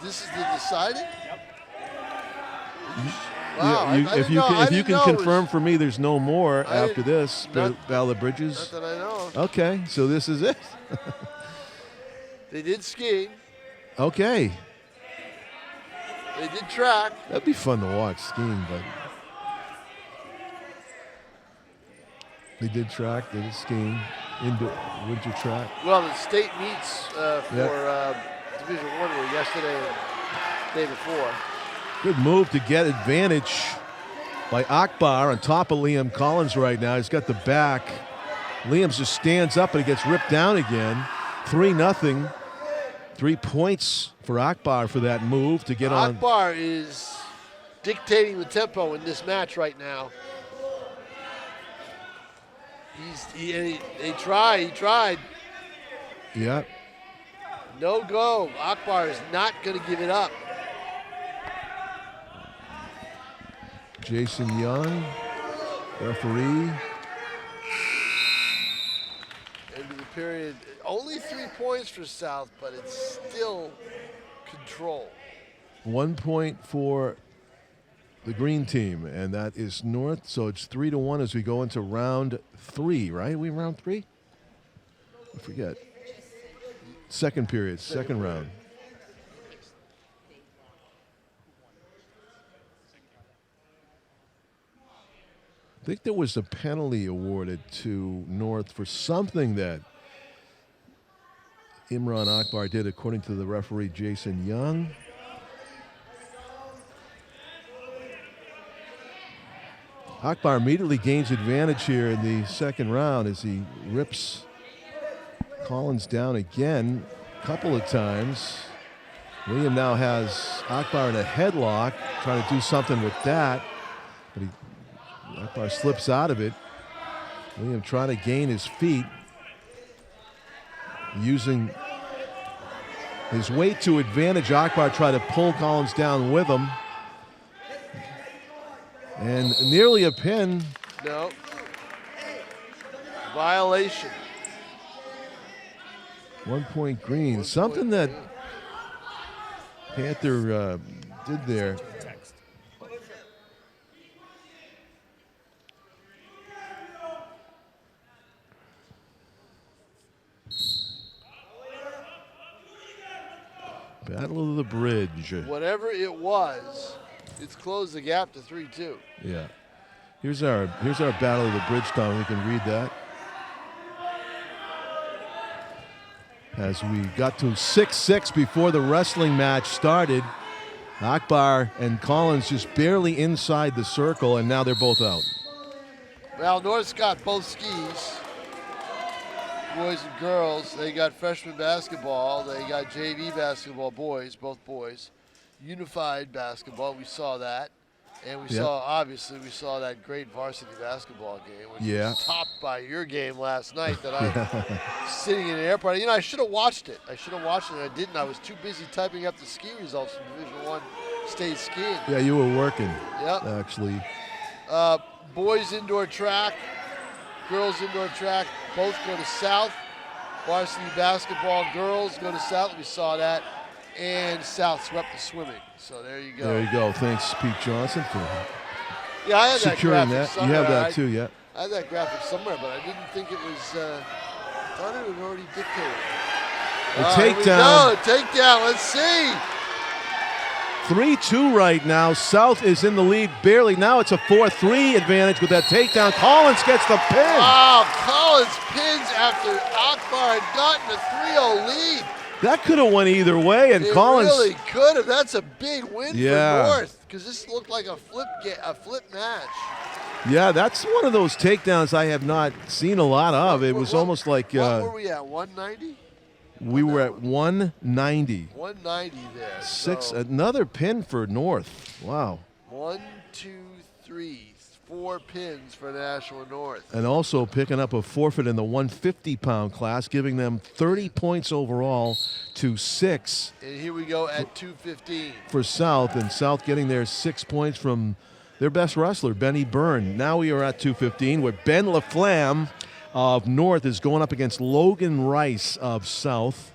This is the deciding? Yep. Wow, If you can confirm for me there's no more after this Battle of the Bridges. Not that I know of. Okay, so this is it. They did ski. Okay. They did track. That'd be fun to watch skiing, but they did track, they did skiing, winter track. Well, the state meets for Division I were yesterday and the day before. Good move to get advantage by Akbar on top of Liam Collins right now. He's got the back. Liam just stands up and he gets ripped down again. 3-0. 3 points for Akbar for that move to get on. Akbar is dictating the tempo in this match right now. He tried. Yeah. No go. Akbar is not going to give it up. Jason Young, referee. End of the period. Only 3 points for South, but it's still control. 1 point for the green team, and that is North. So it's 3-1 as we go into round 3, right? We in round 3? I forget. Second period, second round. I think there was a penalty awarded to North for something that Imran Akbar did, according to the referee Jason Young. Akbar immediately gains advantage here in the second round as he rips Collins down again a couple of times. William now has Akbar in a headlock, trying to do something with that, but Akbar slips out of it. William trying to gain his feet, using his weight to advantage. Akbar tried to pull Collins down with him. And nearly a pin. No. Violation. 1 point green. Something that Panther did there. Battle of the Bridge. Whatever it was, it's closed the gap to 3-2. Yeah. Here's our Battle of the Bridge, Tom. We can read that. As we got to 6-6 before the wrestling match started, Akbar and Collins just barely inside the circle, and now they're both out. Well, North's got both skis, boys and girls. They got freshman basketball. They got JV basketball, boys, both boys. Unified basketball, we saw that. And we saw that great varsity basketball game, which was topped by your game last night that I sitting in the airport. You know, I should have watched it. And I didn't. I was too busy typing up the ski results from Division I state skiing. Yeah, you were working. Yep. Actually. Boys indoor track, girls indoor track, both go to South. Varsity basketball, girls go to South. We saw that. And South swept the swimming. So there you go. There you go. Thanks, Pete Johnson, for I had securing that. You have that too, yeah. I had that graphic somewhere, but I didn't think it was. I thought it had already dictated. The takedown. The takedown. Let's see. 3-2 right now. South is in the lead barely. Now it's a 4-3 advantage with that takedown. Collins gets the pin. Wow, Collins pins after Akbar had gotten a 3-0 lead. That could have went either way, and It Collins really could have. That's a big win for North, because this looked like a flip match. Yeah, that's one of those takedowns I have not seen a lot of. It was almost like what were we at? 190. We were at 190. 190 there. Another pin for North. Wow. 1, 2, 3, 4 pins for Nashua North. And also picking up a forfeit in the 150-pound class, giving them 30 points overall to 6. And here we go at 215. For South, and South getting their 6 points from their best wrestler, Benny Byrne. Now we are at 215, where Ben LaFlamme of North is going up against Logan Rice of South.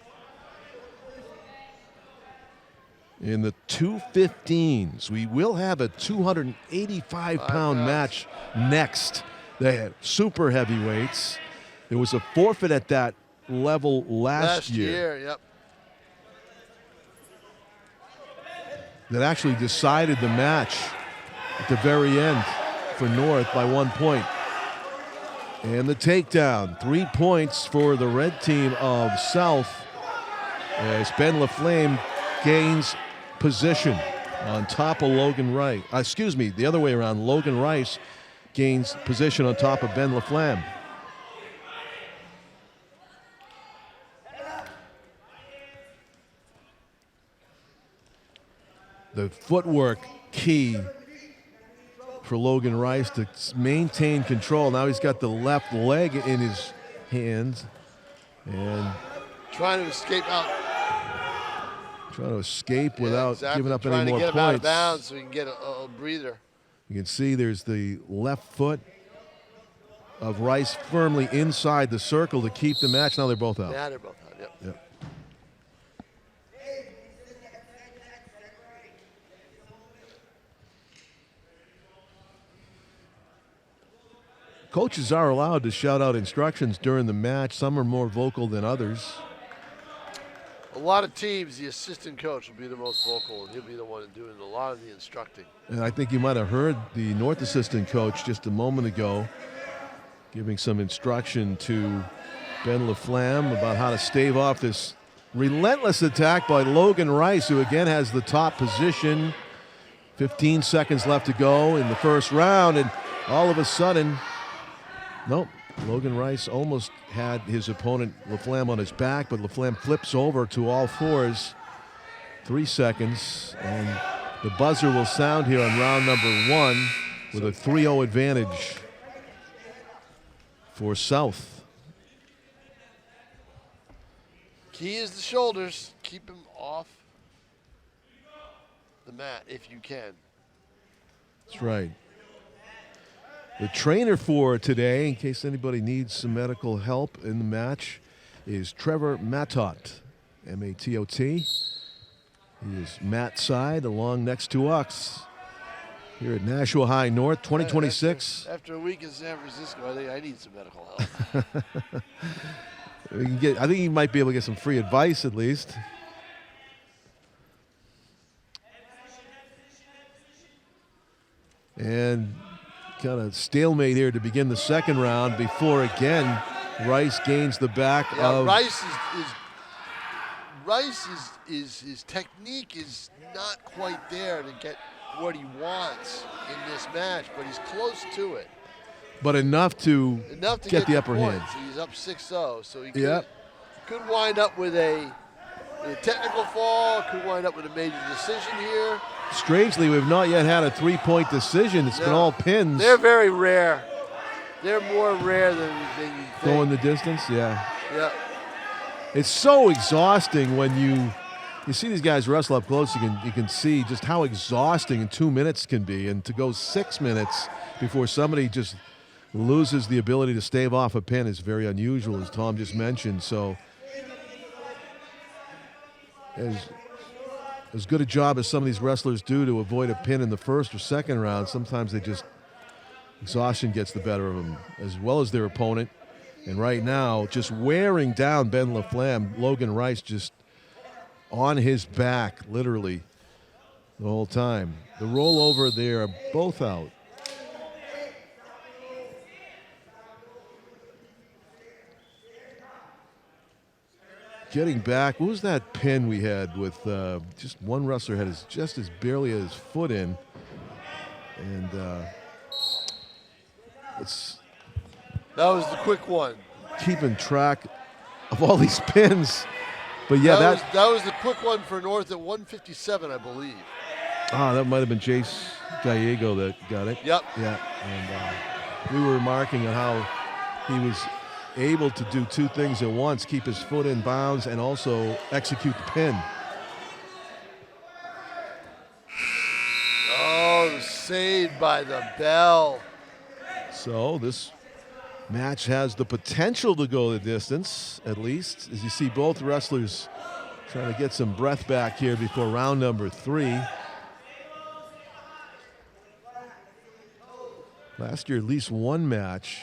In the 215s, we will have a 285-pound match next. They had super heavyweights. There was a forfeit at that level last year. Yep. That actually decided the match at the very end for North by 1 point. And the takedown, 3 points for the red team of South as Ben LaFlamme gains position on top of Logan Rice. Excuse me, the other way around. Logan Rice gains position on top of Ben LaFlamme. The footwork key for Logan Rice to maintain control. Now he's got the left leg in his hands and trying to escape out. Trying to escape without giving up any more points. Trying to get him out of bounds so he can get a breather. You can see there's the left foot of Rice firmly inside the circle to keep the match. Now they're both out. Yeah, they're both out, yep. Coaches are allowed to shout out instructions during the match. Some are more vocal than others. A lot of teams, the assistant coach will be the most vocal, and he'll be the one doing a lot of the instructing. And I think you might have heard the North assistant coach just a moment ago giving some instruction to Ben LaFlamme about how to stave off this relentless attack by Logan Rice, who again has the top position. 15 seconds left to go in the first round, and all of a sudden, nope, Logan Rice almost had his opponent LaFlamme on his back, but LaFlamme flips over to all fours. 3 seconds, and the buzzer will sound here on round number 1 with a 3-0 advantage for South. Key is the shoulders. Keep him off the mat if you can. That's right. The trainer for today, in case anybody needs some medical help in the match, is Trevor Matot, M-A-T-O-T. He is Matt's side along next to us here at Nashua High North, 2026. After a week in San Francisco, I think I need some medical help. I think he might be able to get some free advice at least. And kind of stalemate here to begin the second round before again Rice gains the back of his technique is not quite there to get what he wants in this match, but he's close to it. But enough to get the upper point. hand. So he's up 6-0, so he could wind up with a technical fall, could wind up with a major decision here. Strangely, we've not yet had a 3-point decision. It's been all pins. They're very rare. They're more rare than you think. Going the distance, yeah. Yeah. It's so exhausting when you see these guys wrestle up close. You can see just how exhausting 2 minutes can be, and to go 6 minutes before somebody just loses the ability to stave off a pin is very unusual, as Tom just mentioned. So as good a job as some of these wrestlers do to avoid a pin in the first or second round, sometimes exhaustion gets the better of them, as well as their opponent. And right now, just wearing down Ben LaFlamme, Logan Rice just on his back, literally. the whole time. The rollover, they are both out. Getting back, what was that pin we had with just one wrestler had just as barely his foot in, and it's That was the quick one. keeping track of all these pins. But yeah, that was the quick one for North at 157, I believe. That might have been Jace Gallego that got it. Yep. Yeah, and we were remarking on how he was able to do two things at once, keep his foot in bounds and also execute the pin. Oh, saved by the bell. So this match has the potential to go the distance, at least, as you see both wrestlers trying to get some breath back here before round number 3. Last year, at least one match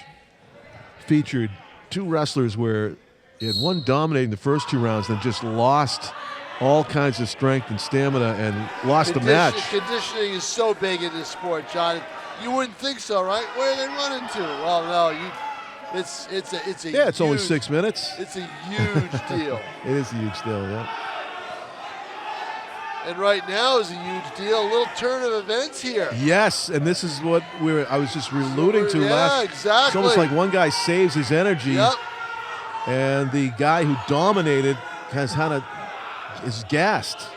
featured two wrestlers where you had one dominating the first 2 rounds, then just lost all kinds of strength and stamina and lost the match. Conditioning is so big in this sport, John. You wouldn't think so, right? Where are they running to? Well, no, it's a Yeah, it's huge, only 6 minutes. It's a huge deal. It is a huge deal, yeah. And right now is a huge deal. A little turn of events here. Yes, and this is what I was just alluding to last. Exactly. It's almost like one guy saves his energy, Yep. and the guy who dominated is gassed.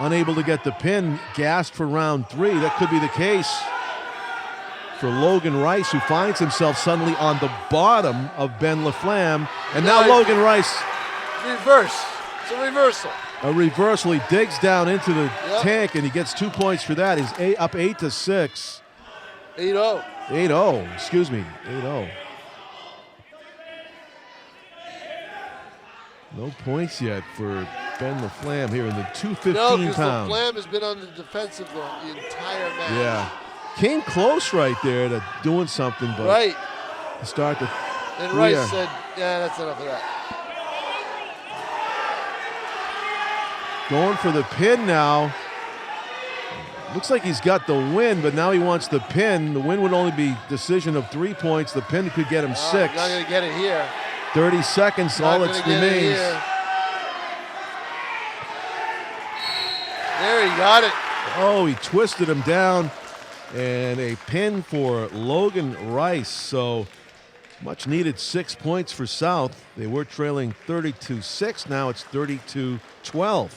Unable to get the pin, gassed for round 3. That could be the case for Logan Rice, who finds himself suddenly on the bottom of Ben LaFlamme. And now Logan Rice. Reverse. It's a reversal. A reversal. He digs down into the tank, and he gets 2 points for that. He's up 8-6. 8-0. 8-0. Excuse me. 8-0. No points yet for Ben LaFlamme here in the 215 No, because pound. LaFlamme has been on the defensive the entire match. Yeah. Came close right there to doing something, but Right. to start the And Rice said, yeah, that's enough of that. Going for the pin now. Looks like he's got the win, but now he wants the pin. The win would only be decision of 3 points. The pin could get him 6. Not going to get it here. 30 seconds, all that remains. There, he got it. Oh, he twisted him down. And a pin for Logan Rice. So much needed 6 points for South. They were trailing 32-6. Now it's 32-12.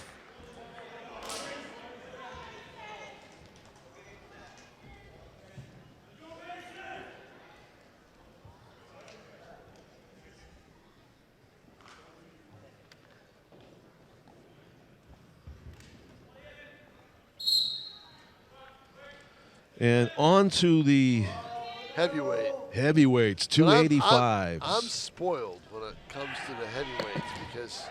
And on to the heavyweights, 285s. I'm spoiled when it comes to the heavyweights because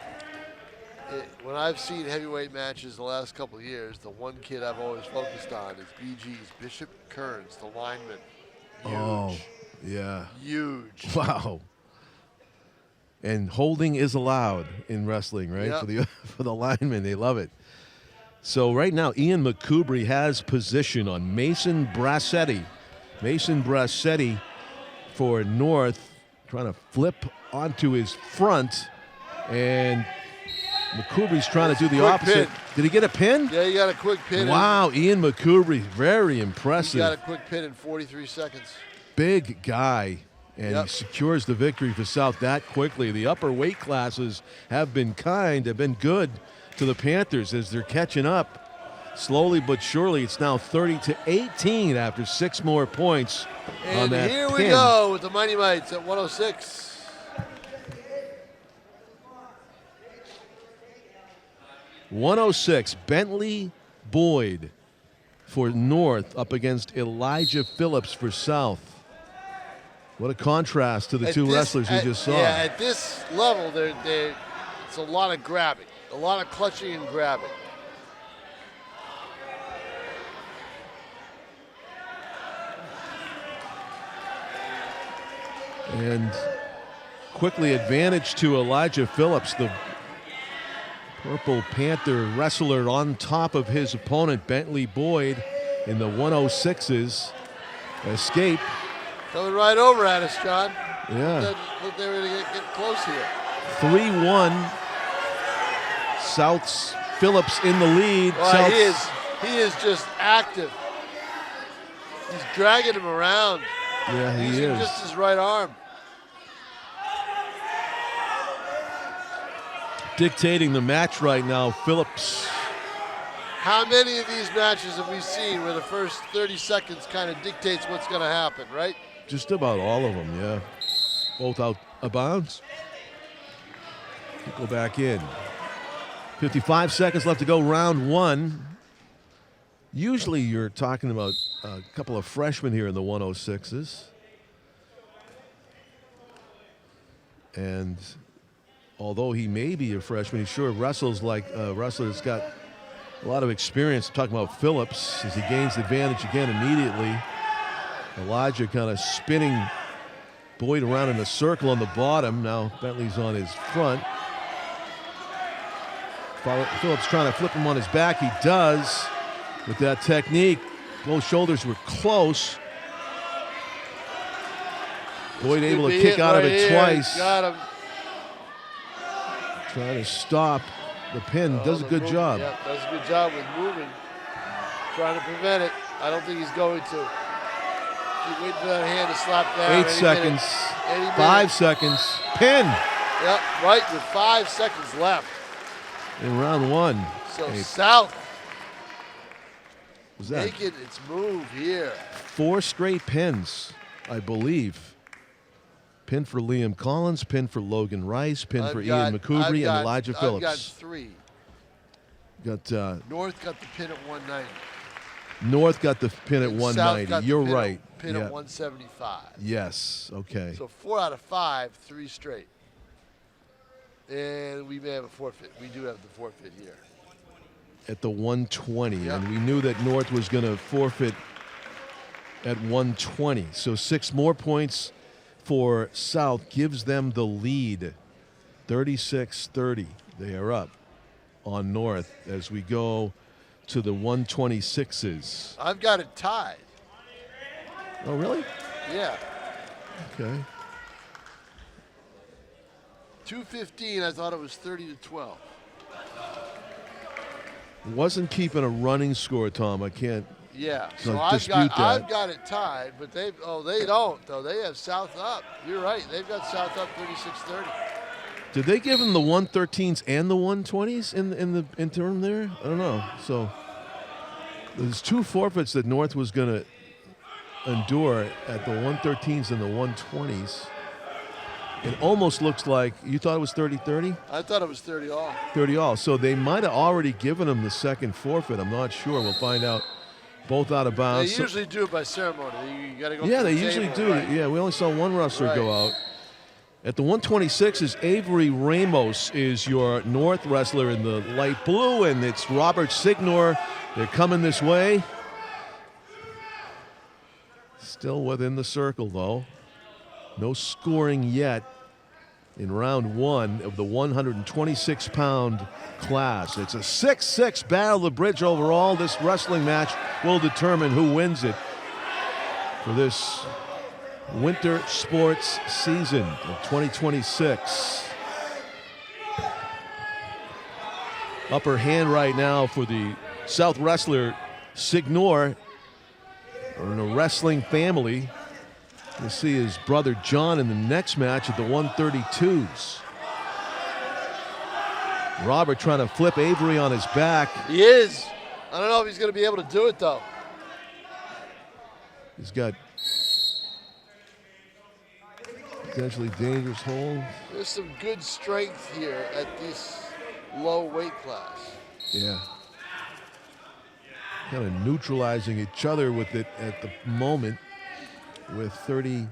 when I've seen heavyweight matches the last couple of years, the one kid I've always focused on is BG's Bishop Kearns, the lineman. Huge. Oh, yeah. Huge. Wow. And holding is allowed in wrestling, right? Yep. For the linemen, they love it. So right now, Ian McCoubry has position on Mason Brassetti. Mason Brassetti for North, trying to flip onto his front, and McCoubry's trying to do the opposite. Pin. Did he get a pin? Yeah, he got a quick pin. Wow, Ian McCoubry, very impressive. He got a quick pin in 43 seconds. Big guy, and he secures the victory for South that quickly. The upper weight classes have been good to the Panthers as they're catching up. Slowly but surely, it's now 30-18 after 6 more points on that And here we pin. go with the Mighty Mites at 106. .106, Bentley Boyd for North up against Elijah Phillips for South. What a contrast to the two wrestlers we just saw. Yeah, at this level, it's a lot of grabbing, a lot of clutching and grabbing. And quickly advantage to Elijah Phillips. The Purple Panther wrestler on top of his opponent, Bentley Boyd, in the 106s. Escape. Coming right over at us, John. Yeah. Look, they were going to get close here. 3-1. South's Phillips in the lead. Well, he is just active. He's dragging him around. Yeah, he using is. just his right arm. Dictating the match right now, Phillips. How many of these matches have we seen where the first 30 seconds kind of dictates what's going to happen, right? Just about all of them, yeah. Both out of bounds. Go back in. 55 seconds left to go, round one. Usually you're talking about a couple of freshmen here in the 106s. And although he may be a freshman, he sure wrestles like a wrestler that's got a lot of experience. I'm talking about Phillips as he gains advantage again immediately. Elijah kind of spinning Boyd around in a circle on the bottom. Now Bentley's on his front. Phillips trying to flip him on his back. He does with that technique. Both shoulders were close. Boyd able to kick out of it twice. Got him. Trying to stop the pin. Does a good job. Yeah, does a good job with moving. Trying to prevent it. I don't think he's going to. Keep waiting for that hand to slap down. 8 seconds. 5 seconds. Pin. Yep, right with 5 seconds left. In round one. So South was that making its move here. 4 straight pins, I believe. Pin for Liam Collins, pin for Logan Rice, pin for Ian McCoubry, and Elijah Phillips. I've got 3. North got the pin at 190. North got the pin at 190. You're right. Pin at 175. Yes. Okay. So 4 out of 5, 3 straight. And we may have a forfeit. We do have the forfeit here. At the 120. Yep. And we knew that North was going to forfeit at 120. So 6 more points for South gives them the lead. 36-30. They are up on North as we go to the 126s. I've got it tied. Oh, really? Yeah. Okay. 2:15, I thought it was 30-12. Wasn't keeping a running score, Tom. I can't. Yeah, so I've got it tied, but they don't though. They have South up. You're right. They've got South up 36-30. Did they give them the 113s and the 120s in the interim there? I don't know. So there's 2 forfeits that North was going to endure at the 113s and the 120s. It almost looks like you thought it was 30-30? I thought it was 30 all. 30 all. So they might have already given them the second forfeit. I'm not sure. We'll find out. Both out of bounds. They usually do it by ceremony. You got to go. Yeah, they the usually table, do. right. Yeah, we only saw one wrestler go out. At the 126s, Avery Ramos is your North wrestler in the light blue, and it's Robert Signor. They're coming this way. Still within the circle, though. No scoring yet in round one of the 126-pound class. It's a 6-6 battle of the bridge overall. This wrestling match will determine who wins it for this winter sports season of 2026. Upper hand right now for the South wrestler Signor. In a wrestling family. We'll see his brother John in the next match at the 132s. Robert trying to flip Avery on his back. He is. I don't know if he's going to be able to do it, though. He's got potentially dangerous hold. There's some good strength here at this low weight class. Yeah. Kind of neutralizing each other with it at the moment. With 30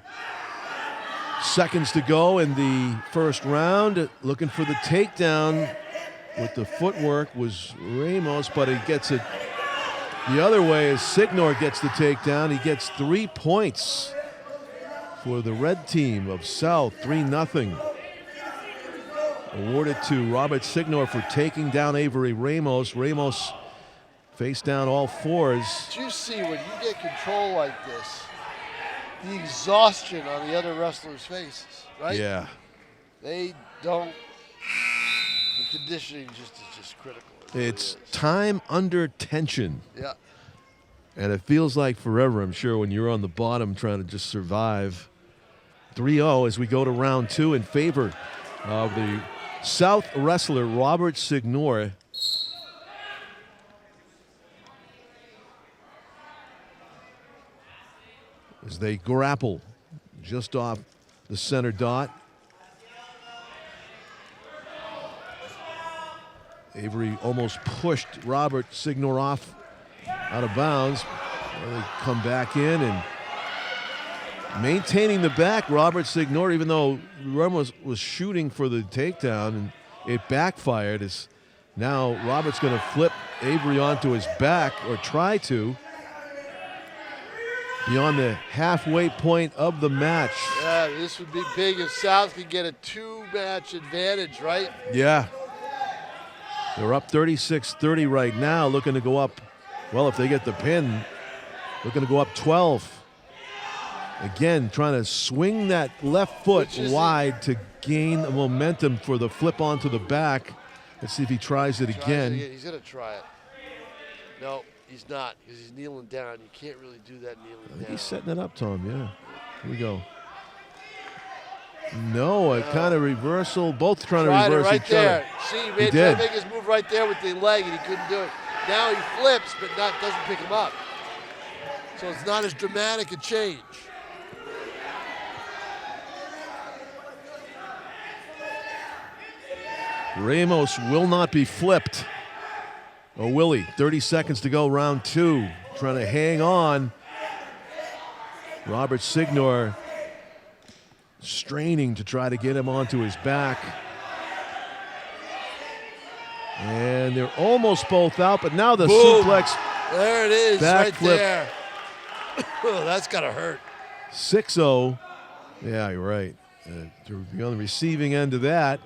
seconds to go in the first round. Looking for the takedown with the footwork was Ramos, but he gets it the other way as Signor gets the takedown. He gets 3 points for the red team of South, 3-0. awarded to Robert Signor for taking down Avery Ramos. Ramos face down all fours. Did you see when you get control like this, the exhaustion on the other wrestlers' faces, right? Yeah. They don't. The conditioning is just critical. It's time under tension. Yeah. And it feels like forever, I'm sure, when you're on the bottom trying to just survive. 3-0 as we go to round 2 in favor of the South wrestler Robert Signor. As they grapple just off the center dot. Avery almost pushed Robert Signor off out of bounds. Well, they come back in and maintaining the back. Robert Signor, even though Ramos was shooting for the takedown and it backfired, is now Robert's going to flip Avery onto his back, or try to, beyond the halfway point of the match. Yeah, this would be big if South could get a 2-match advantage, right? Yeah. They're up 36-30 right now, looking to go up, well, if they get the pin, looking to go up 12. Again, trying to swing that left foot wide to gain the momentum for the flip onto the back. Let's see if he tries it again. He's going to try it. No, he's not, because he's kneeling down. You can't really do that kneeling down. He's setting it up, Tom, yeah. Here we go. No, a kind of reversal. Both trying to reverse right each there. other. See, he He made did. to make his move right there with the leg, and he couldn't do it. Now he flips, but doesn't pick him up. So it's not as dramatic a change. Ramos will not be flipped. Or will he? 30 seconds to go, round 2. Trying to hang on. Robert Signor straining to try to get him onto his back. And they're almost both out, but now the Boom. suplex. There it is, Back right flip. there. Oh, that's got to hurt. 6-0. Yeah, you're right. To be on the receiving end of that.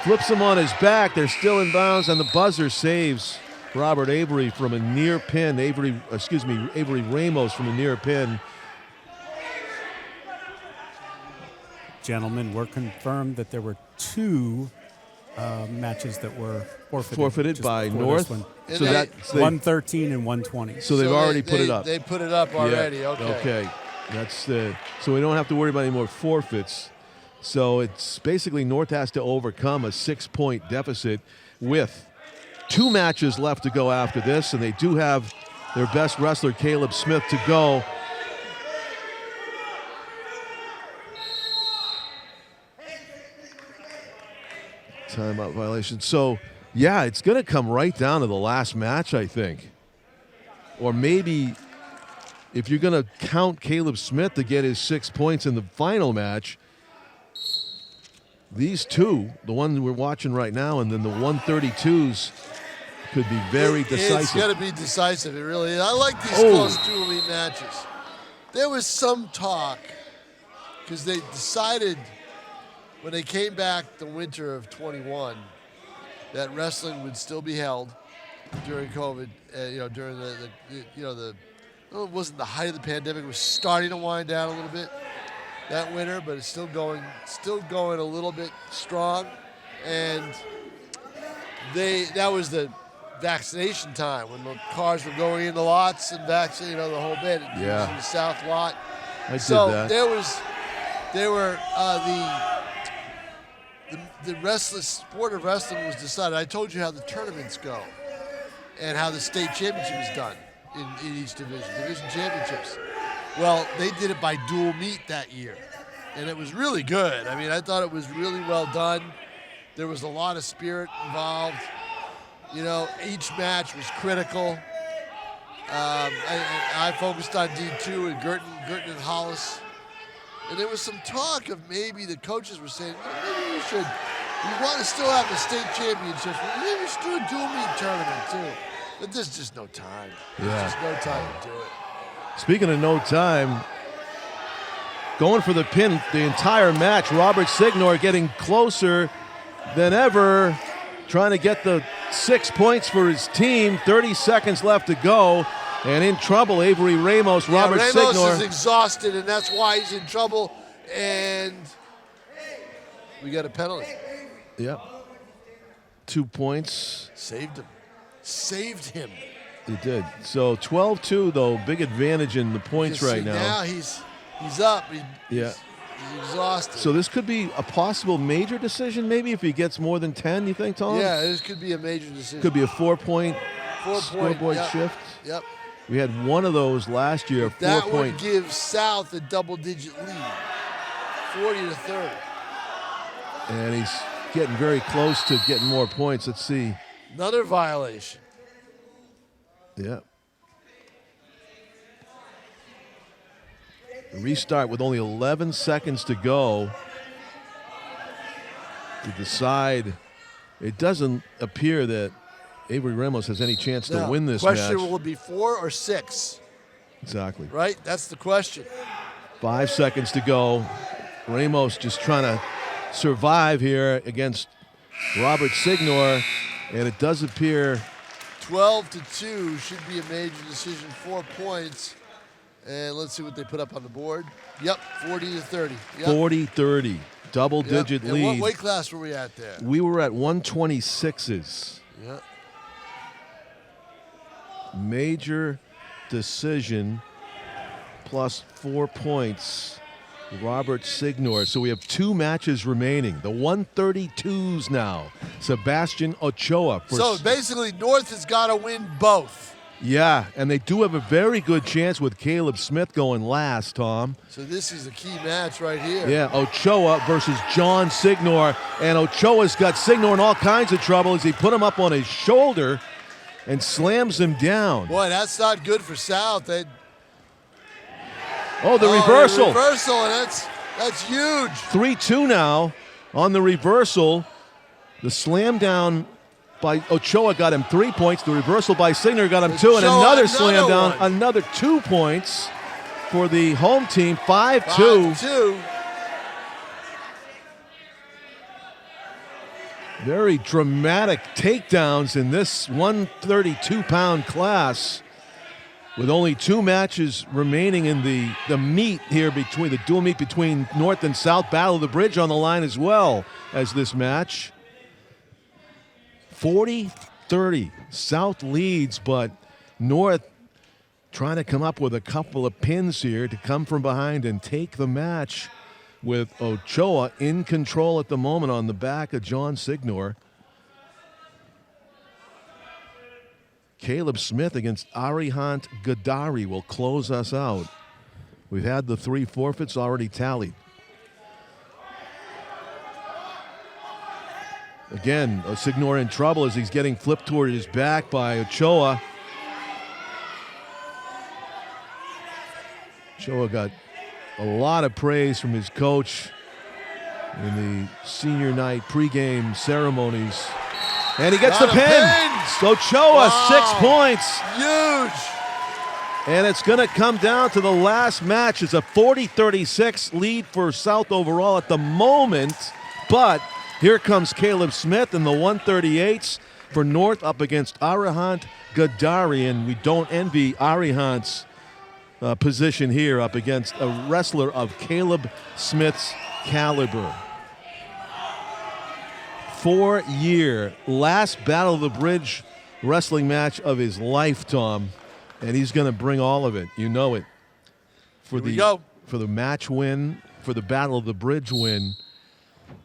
Flips him on his back. They're still in bounds, and the buzzer saves Robert Avery from a near pin. Avery Ramos from a near pin. Gentlemen, we're confirmed that there were 2 matches that were Forfeited just by before North. this one. So that's 113 and 120. So they've already put it up. They put it up already. Yeah. Okay. Okay. That's so we don't have to worry about any more forfeits. So it's basically North has to overcome a 6-point deficit with 2 matches left to go after this, and they do have their best wrestler, Caleb Smith, to go. Timeout violation. So, yeah, it's going to come right down to the last match, I think. Or maybe if you're going to count Caleb Smith to get his 6 points in the final match, these 2, the one we're watching right now, and then the 132s could be very decisive. It's got to be decisive. It really is. I like these close 2 elite matches. There was some talk because they decided when they came back the winter of 21 that wrestling would still be held during COVID. During it wasn't the height of the pandemic. It was starting to wind down a little bit that winter, but it's still going a little bit strong. And that was the vaccination time when the cars were going in the lots and vaccinating, the whole bit. Yeah. In the south lot. I did So that. the sport of wrestling was decided. I told you how the tournaments go and how the state championship is done in each division championships. Well, they did it by dual meet that year, and it was really good. I mean, I thought it was really well done. There was a lot of spirit involved. Each match was critical. I focused on D2 and Girton and Hollis. And there was some talk of maybe the coaches were saying, maybe we want to still have the state championships, but maybe we should do a dual meet tournament too. But there's just no time. There's just no time to do it. Speaking of no time, going for the pin the entire match. Robert Signor getting closer than ever, trying to get the 6 points for his team. 30 seconds left to go, and in trouble, Avery Ramos. Robert Ramos Signor is exhausted, and that's why he's in trouble, and we got a penalty. Yep. 2 points. Saved him. He did. So 12-2, though, big advantage in the points right now. Now he's up. He's exhausted. So this could be a possible major decision, maybe, if he gets more than 10, you think, Tom? Yeah, this could be a major decision. Could be a 4-point scoreboard shift. Yep. We had one of those last year, That would give South a double-digit lead, 40-30. And he's getting very close to getting more points. Let's see. Another violation. Yeah. Restart with only 11 seconds to go to decide. It doesn't appear that Avery Ramos has any chance to win this question, match. Will it be 4 or 6? Exactly. Right? That's the question. 5 seconds to go. Ramos just trying to survive here against Robert Signor, and it does appear 12-2 should be a major decision, 4 points. And let's see what they put up on the board. Yep, 40-30. Yep. 40-30, double-digit And lead. what weight class were we at there? We were at 126s. Yeah. Major decision plus 4 points. Robert Signor. So we have 2 matches remaining. The 132s now. Sebastian Ochoa. So basically, North has got to win both. Yeah, and they do have a very good chance with Caleb Smith going last, Tom. So this is a key match right here. Yeah, Ochoa versus John Signor. And Ochoa's got Signor in all kinds of trouble as he put him up on his shoulder and slams him down. Boy, that's not good for South. The reversal. The reversal, and that's huge. 3-2 now on the reversal. The slam down by Ochoa got him 3 points. The reversal by Signor got him 2. And another slam down, another 2 points for the home team. 5-2. 5-2. Very dramatic takedowns in this 132-pound class, with only 2 matches remaining in the meet here between the dual meet between North and South. Battle of the Bridge on the line as well as this match. 40-30. South leads, but North trying to come up with a couple of pins here to come from behind and take the match, with Ochoa in control at the moment on the back of John Signor. Caleb Smith against Arihant Gadari will close us out. We've had the 3 forfeits already tallied. Again, Signor in trouble as he's getting flipped toward his back by Ochoa. Ochoa got a lot of praise from his coach in the senior night pregame ceremonies. And he gets the pin. Ochoa, 6 points. Huge. And it's going to come down to the last match. It's a 40-36 lead for South overall at the moment. But here comes Caleb Smith in the 138s for North up against Arihant Gadari. And we don't envy Arihant's position here up against a wrestler of Caleb Smith's caliber. 4-year last Battle of the Bridge wrestling match of his life, Tom, and he's going to bring all of it. You know it. For the match win, for the Battle of the Bridge win,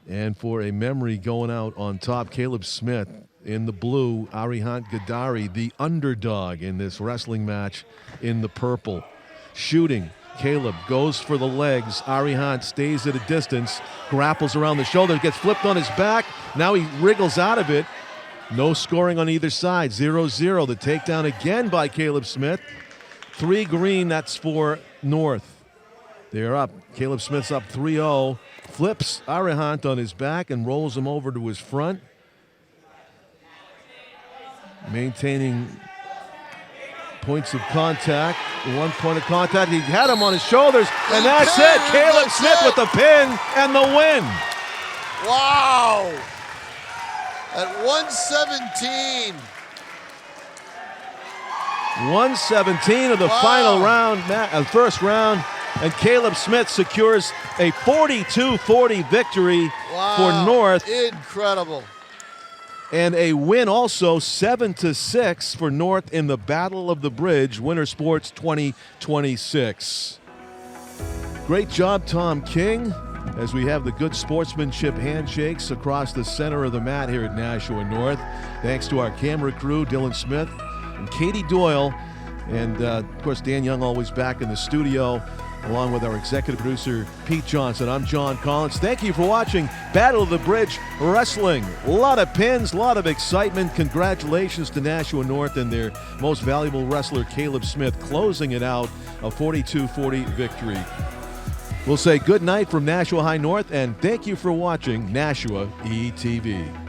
and for a memory going out on top. Caleb Smith in the blue, Arihant Gadari, the underdog in this wrestling match, in the purple. Shooting, Caleb goes for the legs. Arihant stays at a distance, grapples around the shoulder, gets flipped on his back. Now he wriggles out of it. No scoring on either side. 0-0. The takedown again by Caleb Smith. 3 green, that's for North. They're up. Caleb Smith's up 3-0. Flips Arihant on his back and rolls him over to his front. Maintaining Points of contact. One point of contact. He had him on his shoulders, and that's it. Caleb Smith with the pin and the win. Wow. At 117. 117 of the final round, first round, and Caleb Smith secures a 42-40 victory for North. Incredible. And a win also 7-6 for North in the Battle of the Bridge, Winter Sports 2026. Great job, Tom King, as we have the good sportsmanship handshakes across the center of the mat here at Nashua North. Thanks to our camera crew, Dylan Smith and Katie Doyle. And, of course, Dan Young always back in the studio, along with our executive producer, Pete Johnson. I'm John Collins. Thank you for watching Battle of the Bridge Wrestling. A lot of pins, a lot of excitement. Congratulations to Nashua North and their most valuable wrestler, Caleb Smith, closing it out, a 42-40 victory. We'll say good night from Nashua High North, and thank you for watching Nashua ETV.